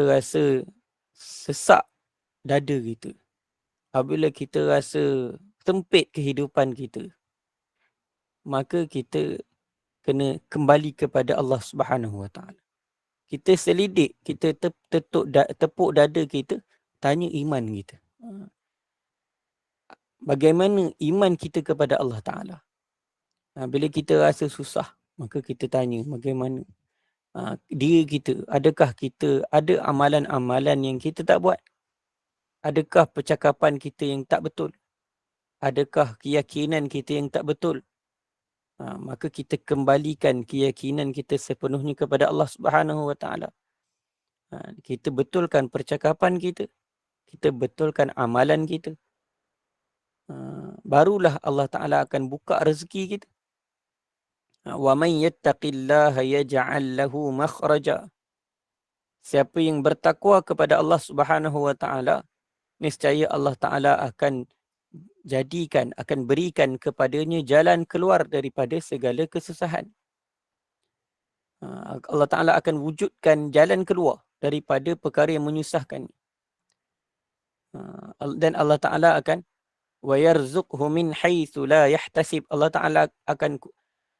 rasa sesak dada kita, apabila kita rasa sempit kehidupan kita, maka kita kena kembali kepada Allah Subhanahu wa taala. Kita selidik, kita tepuk dada kita, tanya iman kita. Bagaimana iman kita kepada Allah Ta'ala? Bila kita rasa susah, maka kita tanya bagaimana diri kita. Adakah kita ada amalan-amalan yang kita tak buat? Adakah percakapan kita yang tak betul? Adakah keyakinan kita yang tak betul? Maka kita kembalikan keyakinan kita sepenuhnya kepada Allah Subhanahu wa taala. Kita betulkan percakapan kita, kita betulkan amalan kita. Barulah Allah Taala akan buka rezeki kita. Wa man yattaqillaha yaj'al lahu makhraja. Siapa yang bertakwa kepada Allah Subhanahu wa taala, niscaya Allah Taala akan berikan kepadanya jalan keluar daripada segala kesusahan. Allah Ta'ala akan wujudkan jalan keluar daripada perkara yang menyusahkan. Dan Allah Ta'ala akan وَيَرْزُقْهُ مِنْ حَيْثُ لَا يَحْتَسِبْ. Allah Ta'ala akan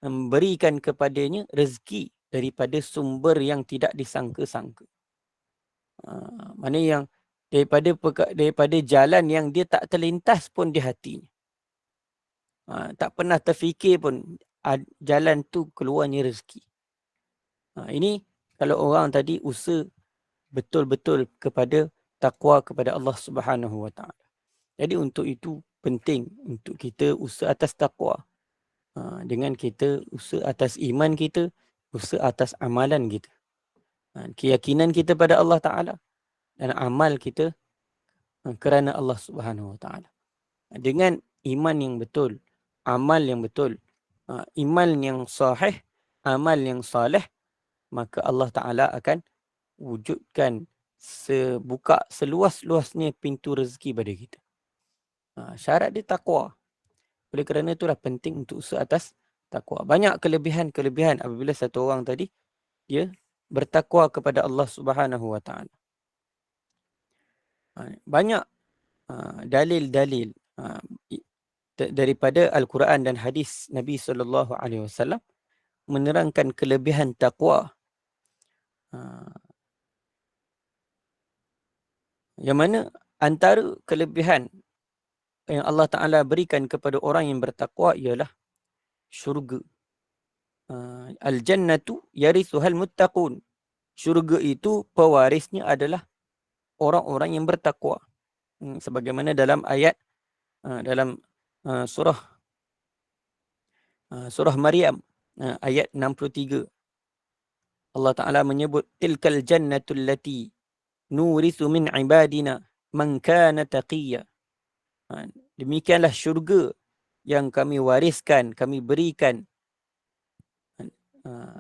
memberikan kepadanya rezeki daripada sumber yang tidak disangka-sangka. Mana yang daripada jalan yang dia tak terlintas pun di hatinya. Tak pernah terfikir pun jalan tu keluarnya rezeki. Ini kalau orang tadi usaha betul-betul kepada takwa kepada Allah Subhanahu Wa Ta'ala. Jadi untuk itu penting untuk kita usaha atas takwa. Dengan kita usaha atas iman kita, usaha atas amalan kita. Keyakinan kita pada Allah Ta'ala dan amal kita kerana Allah Subhanahu Wa Ta'ala. Dengan iman yang betul, amal yang betul, iman yang sahih, amal yang saleh, maka Allah Ta'ala akan wujudkan buka seluas-luasnya pintu rezeki pada kita. Syarat dia takwa. Oleh kerana itulah penting untuk usaha atas takwa. Banyak kelebihan-kelebihan apabila satu orang tadi dia bertakwa kepada Allah Subhanahu Wa Ta'ala. Banyak dalil-dalil daripada Al-Quran dan hadis Nabi SAW menerangkan kelebihan takwa. Yang mana antara kelebihan yang Allah Ta'ala berikan kepada orang yang bertakwa ialah syurga. Al-jannatu yarithuhal muttaqun. Syurga itu pewarisnya adalah orang-orang yang bertakwa. Sebagaimana dalam ayat dalam surah Maryam ayat 63. Allah Ta'ala menyebut tilkal jannatul lati nurithu min ibadina man kana taqiyya. Demikianlah syurga yang kami wariskan, kami berikan,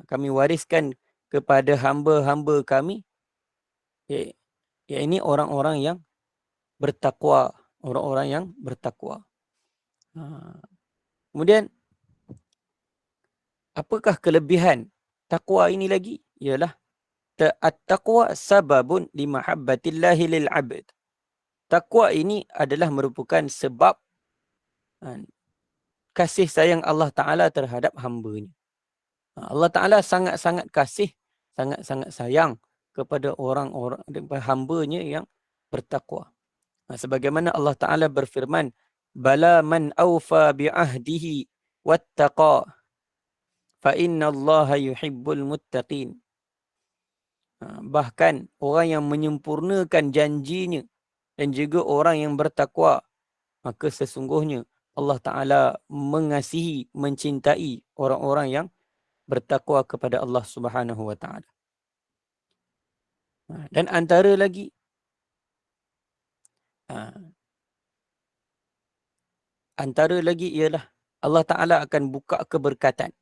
kami wariskan kepada hamba-hamba kami, ini orang-orang yang bertakwa, orang-orang yang bertakwa. Kemudian apakah kelebihan takwa ini lagi? Ialah at-taqwa sababun limahabbatillahi lil 'abd. Takwa ini adalah merupakan sebab kasih sayang Allah Ta'ala terhadap hamba-Nya. Allah Ta'ala sangat-sangat kasih, sangat-sangat sayang kepada orang-orang, hamba-Nya yang bertakwa. Sebagaimana Allah Ta'ala berfirman, Bala man awfa bi'ahdihi wattaqa fa inna Allaha yuhibbul muttaqin. Bahkan orang yang menyempurnakan janjinya dan juga orang yang bertakwa, maka sesungguhnya Allah Ta'ala mengasihi, mencintai orang-orang yang bertakwa kepada Allah Subhanahu Wa Ta'ala. Dan antara lagi ialah Allah Ta'ala akan buka keberkatan.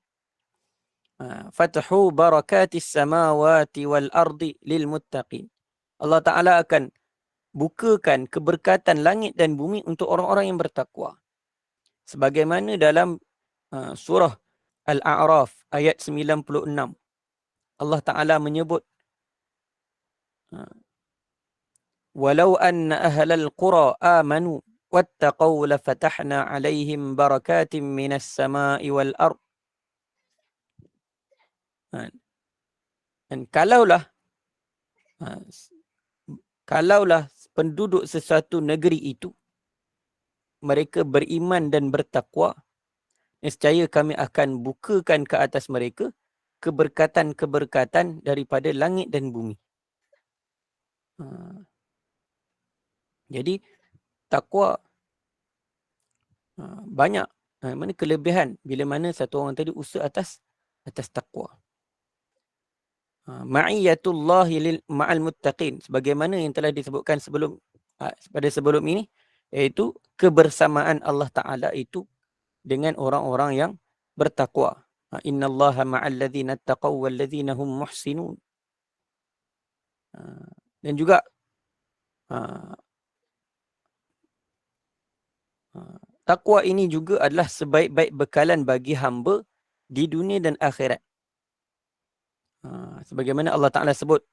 Fathu barakatis samawati wal ardi lil muttaqin. Allah Ta'ala akan bukakan keberkatan langit dan bumi untuk orang-orang yang bertakwa. Sebagaimana dalam surah Al-A'raf ayat 96. Allah Ta'ala menyebut, Walau anna ahlal qura amanu wattaqaw lafatahna alaihim barakatim minas sama'i wal ard. Dan kalaulah penduduk sesuatu negeri itu mereka beriman dan bertakwa, nescaya kami akan bukakan ke atas mereka keberkatan-keberkatan daripada langit dan bumi. Jadi takwa banyak mana kelebihan bila mana satu orang tadi usaha atas takwa. Ma'iyatullahi ma'al muttaqin, sebagaimana yang telah disebutkan pada sebelum ini, iaitu kebersamaan Allah Ta'ala itu dengan orang-orang yang bertakwa. Innallaha ma'al ladzina taqaw wal ladzina hum muhsinun. Dan juga takwa ini juga adalah sebaik-baik bekalan bagi hamba di dunia dan akhirat. Sebagaimana Allah Ta'ala sebut,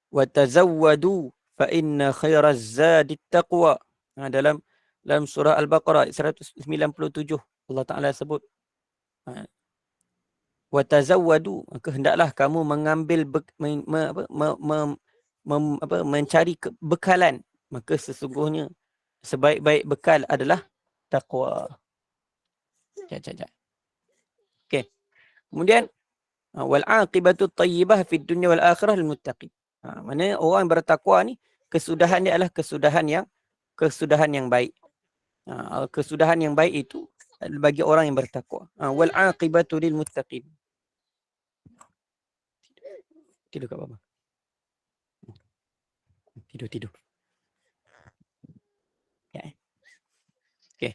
وَتَزَوَّدُوا فَإِنَّ خَيْرَ الزَّادِ التَّقْوَى. Dalam surah Al-Baqarah 197 Allah Ta'ala sebut, وَتَزَوَّدُوا, maka hendaklah kamu mengambil mencari bekalan, maka sesungguhnya sebaik-baik bekal adalah taqwa. Okey. Kemudian wal aqibatu thayyibah fid dunya wal akhirah lil muttaqin. Mana orang yang bertakwa ni kesudahan dia adalah kesudahan yang baik. Kesudahan yang baik itu bagi orang yang bertakwa. Wal aqibatu lil muttaqin. Tidur kat bawah. Tidur. Ya. Okey.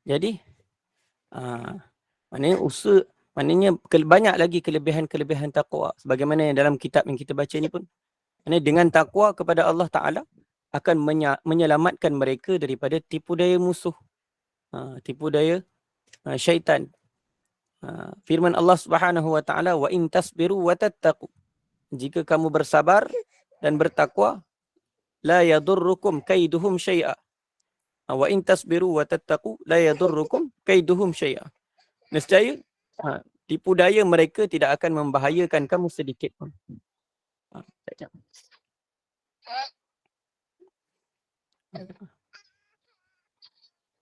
Jadi maknanya banyak lagi kelebihan takwa sebagaimana dalam kitab yang kita baca ni pun. Dengan takwa kepada Allah Ta'ala akan menyelamatkan mereka daripada tipu daya musuh, tipu daya syaitan. Firman Allah Subhanahu Wa Ta'ala, wa in tasbiru wa tattaqu, jika kamu bersabar dan bertakwa, la yadurrukum kaiduhum syai'a. Wa in tasbiru wa tattaqu la yadurrukum kaiduhum syai'a. Nescaya tipu daya mereka tidak akan membahayakan kamu sedikit pun.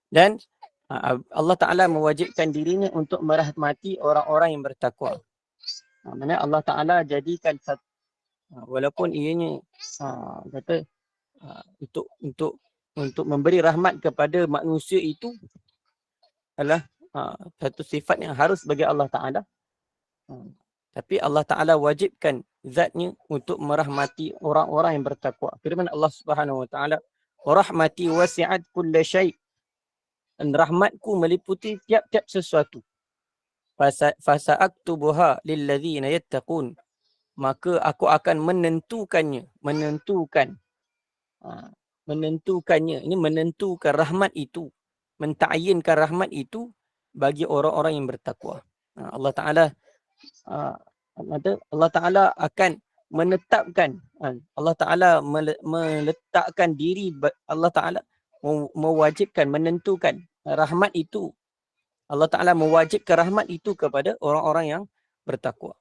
Dan Allah Ta'ala mewajibkan dirinya untuk merahmati orang-orang yang bertakwa. Maksudnya Allah Ta'ala jadikan walaupun ianya kata untuk memberi rahmat kepada manusia itu adalah satu sifat yang harus bagi Allah Ta'ala. Tapi Allah Ta'ala wajibkan zatnya untuk merahmati orang-orang yang bertakwa. Firman Allah Subhanahu Wa Ta'ala, rahmati wasi'at kulla syai'. Dan rahmatku meliputi tiap-tiap sesuatu. Fasa'aktubuha lilladzina yattaqun. Maka aku akan menentukannya. Ini menentukan rahmat itu. Menta'yinkan rahmat itu bagi orang-orang yang bertakwa. Allah Ta'ala akan menetapkan. Allah Ta'ala meletakkan diri. Allah Ta'ala mewajibkan, menentukan rahmat itu. Allah Ta'ala mewajibkan rahmat itu kepada orang-orang yang bertakwa.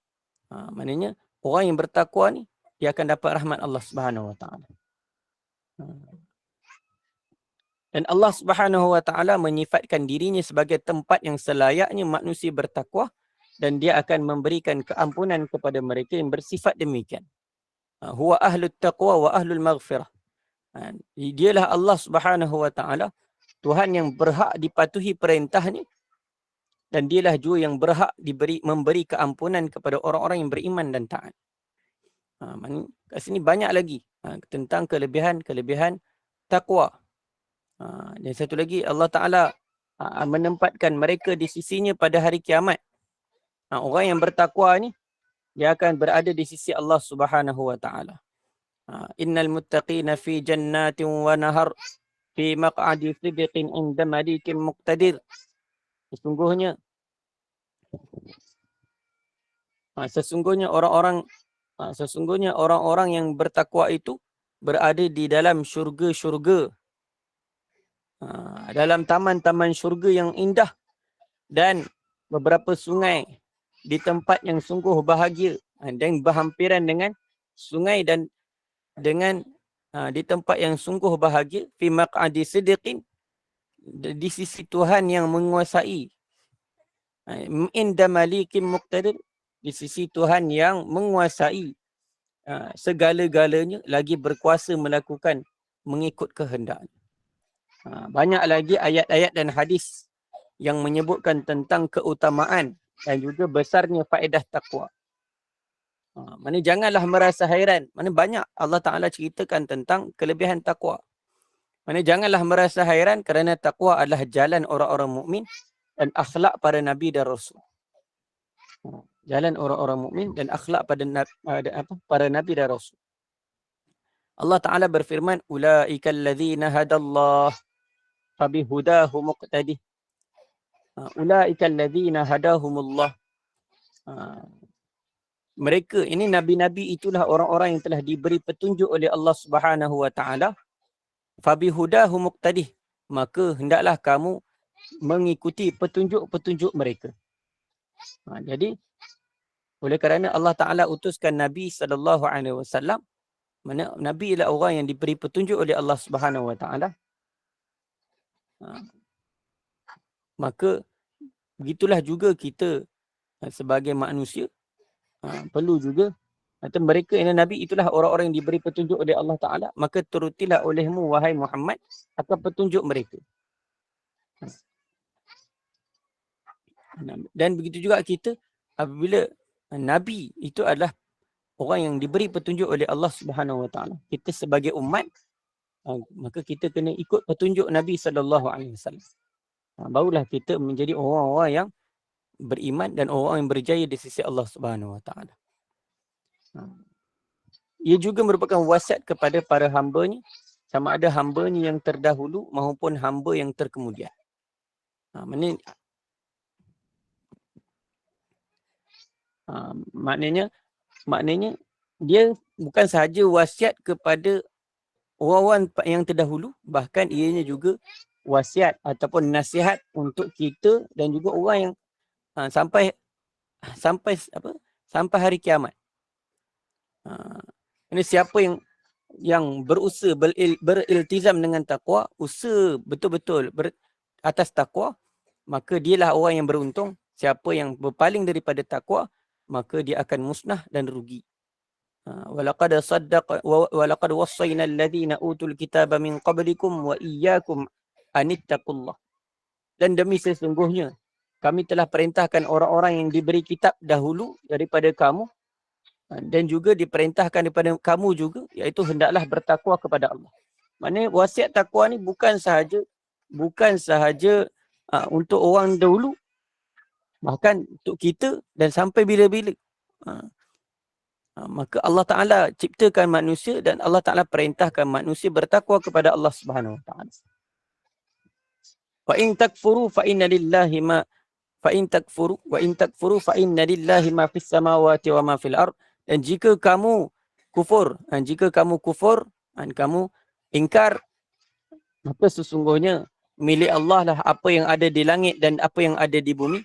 Maknanya orang yang bertakwa ni dia akan dapat rahmat Allah Subhanahu Wa Ta'ala. Dan Allah Subhanahu Wa Ta'ala menyifatkan dirinya sebagai tempat yang selayaknya manusia bertakwa, dan dia akan memberikan keampunan kepada mereka yang bersifat demikian. Huwa ahlut taqwa wa ahlul maghfirah. Dialah Allah Subhanahu Wa Ta'ala, Tuhan yang berhak dipatuhi perintahnya, dan dialah juga yang berhak memberi keampunan kepada orang-orang yang beriman dan taat. Kat sini banyak lagi tentang kelebihan takwa. Dan satu lagi, Allah Ta'ala menempatkan mereka di sisinya pada hari kiamat. Orang yang bertakwa ni dia akan berada di sisi Allah Subhanahu Wa Ta'ala. Innal muttaqina fi jannatin wa nahar fi maq'adi sidqin 'inda malikin muqtadir. Sesungguhnya orang-orang yang bertakwa itu berada di dalam syurga-syurga, dalam taman-taman syurga yang indah, dan beberapa sungai di tempat yang sungguh bahagia, dan berhampiran dengan sungai dan dengan di tempat yang sungguh bahagia, fi maq'adi sidqin, di sisi Tuhan yang menguasai, inda malikin muqtadir, di sisi Tuhan yang menguasai segala-galanya, lagi berkuasa mengikut kehendak. Banyak lagi ayat-ayat dan hadis yang menyebutkan tentang keutamaan dan juga besarnya faedah takwa. Mana janganlah merasa hairan. Mana banyak Allah Ta'ala ceritakan tentang kelebihan takwa. Mana janganlah merasa hairan kerana takwa adalah jalan orang-orang mukmin dan akhlak para nabi dan rasul. Jalan orang-orang mukmin dan akhlak para nabi dan rasul. Allah Ta'ala berfirman, ulaika alladzina hadallah fabihudahu muqtadih. Ulaika alladzina hadahumullah. Mereka ini nabi-nabi itulah orang-orang yang telah diberi petunjuk oleh Allah Subhanahu wa taala. Fabihudahu muqtadih, maka hendaklah kamu mengikuti petunjuk-petunjuk mereka. Jadi oleh kerana Allah Taala utuskan Nabi sallallahu alaihi wasallam, mana Nabi ialah orang yang diberi petunjuk oleh Allah Subhanahu wa taala. Maka begitulah juga kita sebagai manusia perlu juga, atau mereka yang Nabi itulah orang-orang yang diberi petunjuk oleh Allah Ta'ala, maka turutilah olehmu wahai Muhammad akan petunjuk mereka. Dan begitu juga kita, apabila Nabi itu adalah orang yang diberi petunjuk oleh Allah Subhanahu Wa Ta'ala, kita sebagai umat, maka kita kena ikut petunjuk Nabi Sallallahu Alaihi Wasallam. Barulah kita menjadi orang-orang yang beriman dan orang yang berjaya di sisi Allah Subhanahu Wa Ta'ala. Ia juga merupakan wasiat kepada para hamba-Nya, sama ada hamba-Nya yang terdahulu maupun hamba yang terkemudian. Maknanya dia bukan sahaja wasiat kepada orang-orang yang terdahulu, bahkan ianya juga wasiat ataupun nasihat untuk kita dan juga orang yang sampai hari kiamat. Ini siapa yang berusaha beriltizam dengan takwa, usaha betul-betul atas takwa, maka dialah orang yang beruntung. Siapa yang berpaling daripada takwa, maka dia akan musnah dan rugi. Walaqad wassayna alladhina utul kitaba min qablikum wa iyyakum anittaqullah. Dan demi sesungguhnya kami telah perintahkan orang-orang yang diberi kitab dahulu daripada kamu, dan juga diperintahkan daripada kamu juga, iaitu hendaklah bertakwa kepada Allah. Maknanya wasiat takwa ni bukan sahaja untuk orang dahulu, bahkan untuk kita dan sampai bila-bila. Maka Allah Ta'ala ciptakan manusia dan Allah Ta'ala perintahkan manusia bertakwa kepada Allah Subhanahu Wa Ta'ala. Fa in takfuru fa inna lillahi ma fa in takfuru wa in takfuru fa inna lillahi ma fis samawati wa ma fil ard. Dan jika kamu kufur, dan kamu ingkar, maka sesungguhnya milik Allah lah apa yang ada di langit dan apa yang ada di bumi.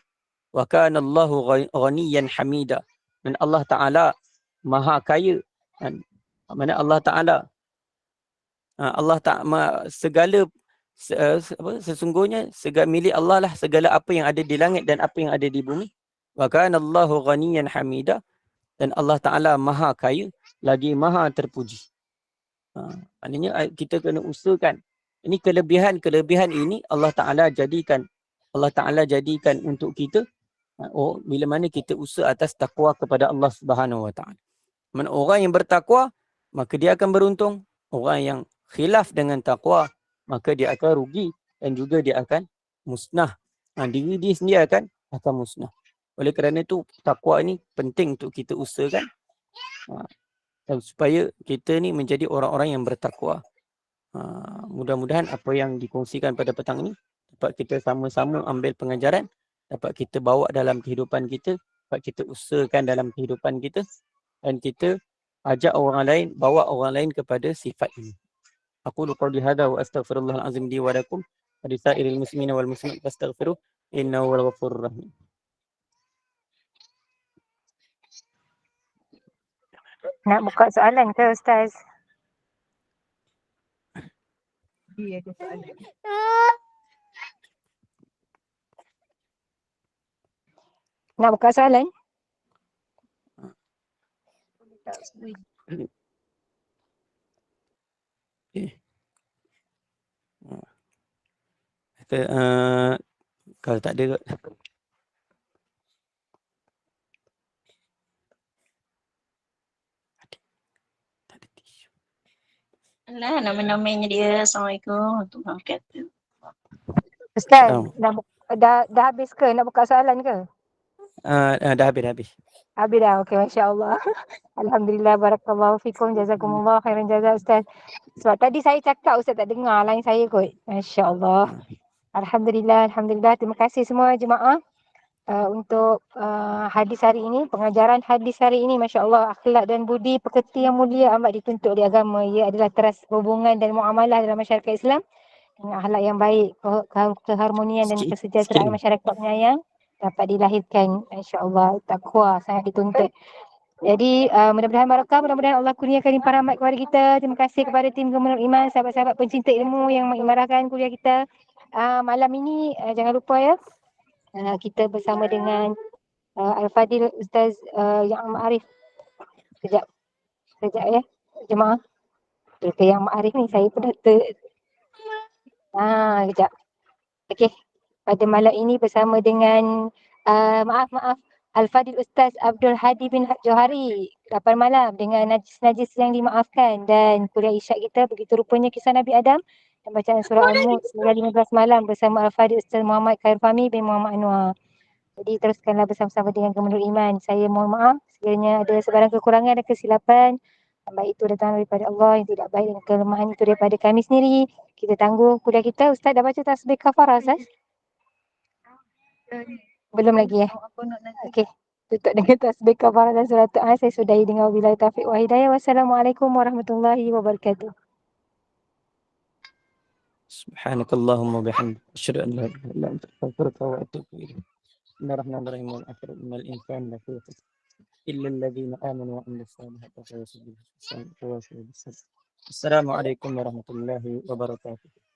Wa kana Allahu ghaniyan hamida. Dan Allah Ta'ala maha kaya. Mana Allah Ta'ala sesungguhnya segala milik Allah lah segala apa yang ada di langit dan apa yang ada di bumi. Wa kana Allahu ghaniyan hamida. Dan Allah Ta'ala maha kaya lagi maha terpuji. Maknanya kita kena usahakan. Ini kelebihan ini Allah Ta'ala jadikan untuk kita. Bila mana kita usaha atas takwa kepada Allah Subhanahu Wa Ta'ala. Orang yang bertakwa, maka dia akan beruntung. Orang yang khilaf dengan takwa, maka dia akan rugi dan juga dia akan musnah. Diri dia sendiri akan musnah. Oleh kerana itu, takwa ini penting untuk kita usahakan. Supaya kita ni menjadi orang-orang yang bertakwa. Mudah-mudahan apa yang dikongsikan pada petang ini dapat kita sama-sama ambil pengajaran, dapat kita bawa dalam kehidupan kita, dapat kita usahakan dalam kehidupan kita, dan kita ajak orang lain, bawa orang lain kepada sifat ini. Aqulu qawli hadha wa astaghfirullahal azim li wa lakum wa lisairil muslimina wal muslimat fastaghfiruh innahu wal ghafurur rahim. Nak buka soalan ke Ustaz? Dia ada soalan. Nak buka soalan? Kalau tak ada Alah, nama-namanya dia. Assalamualaikum warahmatullahi wabarakatuh. Ustaz, dah habis ke? Nak buka soalan ke? dah habis. Habis dah. Okey, masya-Allah. Alhamdulillah, barakallahu fikum, jazakumullah khairan jazak Ustaz. Sebab tadi saya cakap Ustaz tak dengar line saya kot. Masya-Allah. Alhamdulillah. Terima kasih semua jemaah. untuk hadis hari ini, pengajaran hadis hari ini, Masya Allah, akhlak dan budi pekerti yang mulia amat dituntut oleh agama. Ia adalah teras hubungan dan muamalah dalam masyarakat Islam dengan akhlak yang baik, keharmonian dan kesejahteraan masyarakat penyayang dapat dilahirkan. Insya Allah, takwa sangat dituntut. Jadi mudah-mudahan barakah, mudah-mudahan Allah kurniakan limpah rahmat kepada kita. Terima kasih kepada tim Gemulung Iman, sahabat-sahabat pencinta ilmu yang mengimarahkan kuliah kita. Malam ini jangan lupa ya, kita bersama dengan Al-Fadil Ustaz Yang Ma'arif. Sekejap ya, jemaah. Yang Ma'arif ni saya pun dah sekejap. Okey, pada malam ini bersama dengan maaf Al-Fadil Ustaz Abdul Hadi bin Johari 8 malam dengan najis-najis yang dimaafkan, dan kuliah isyak kita begitu rupanya kisah Nabi Adam dan bacaan surah Al-Mulk 9:15 malam bersama Al-Fadil Ustaz Muhammad Khair Fahmi bin Muhammad Anwar. Jadi teruskanlah bersama-sama dengan Gemulung Iman. Saya mohon maaf sekiranya ada sebarang kekurangan dan kesilapan. Yang baik itu datang daripada Allah, yang tidak baik dan kelemahan itu daripada kami sendiri. Kita tangguh kuliah kita. Ustaz dah baca tasbih kafarah, Ustaz? Belum lagi ya? Okey. Tutup dengan tasbih kafarah dan surah Tuhan. Saya sudahi dengan wabillahi taufiq wa hidayah. Wassalamualaikum warahmatullahi wabarakatuh. Subhanakallahumma bihamdik asyhadu an la ilaha illa anta astaghfiruka wa atubu ilaik. Bismillahirrahmanirrahim. Wal akhiru innal insana lafi khusr illa alladhina amanu wa amilus solihati wa tawasaw bis sabr wa tawasaw bis sabr. Assalamualaikum warahmatullahi wabarakatuh.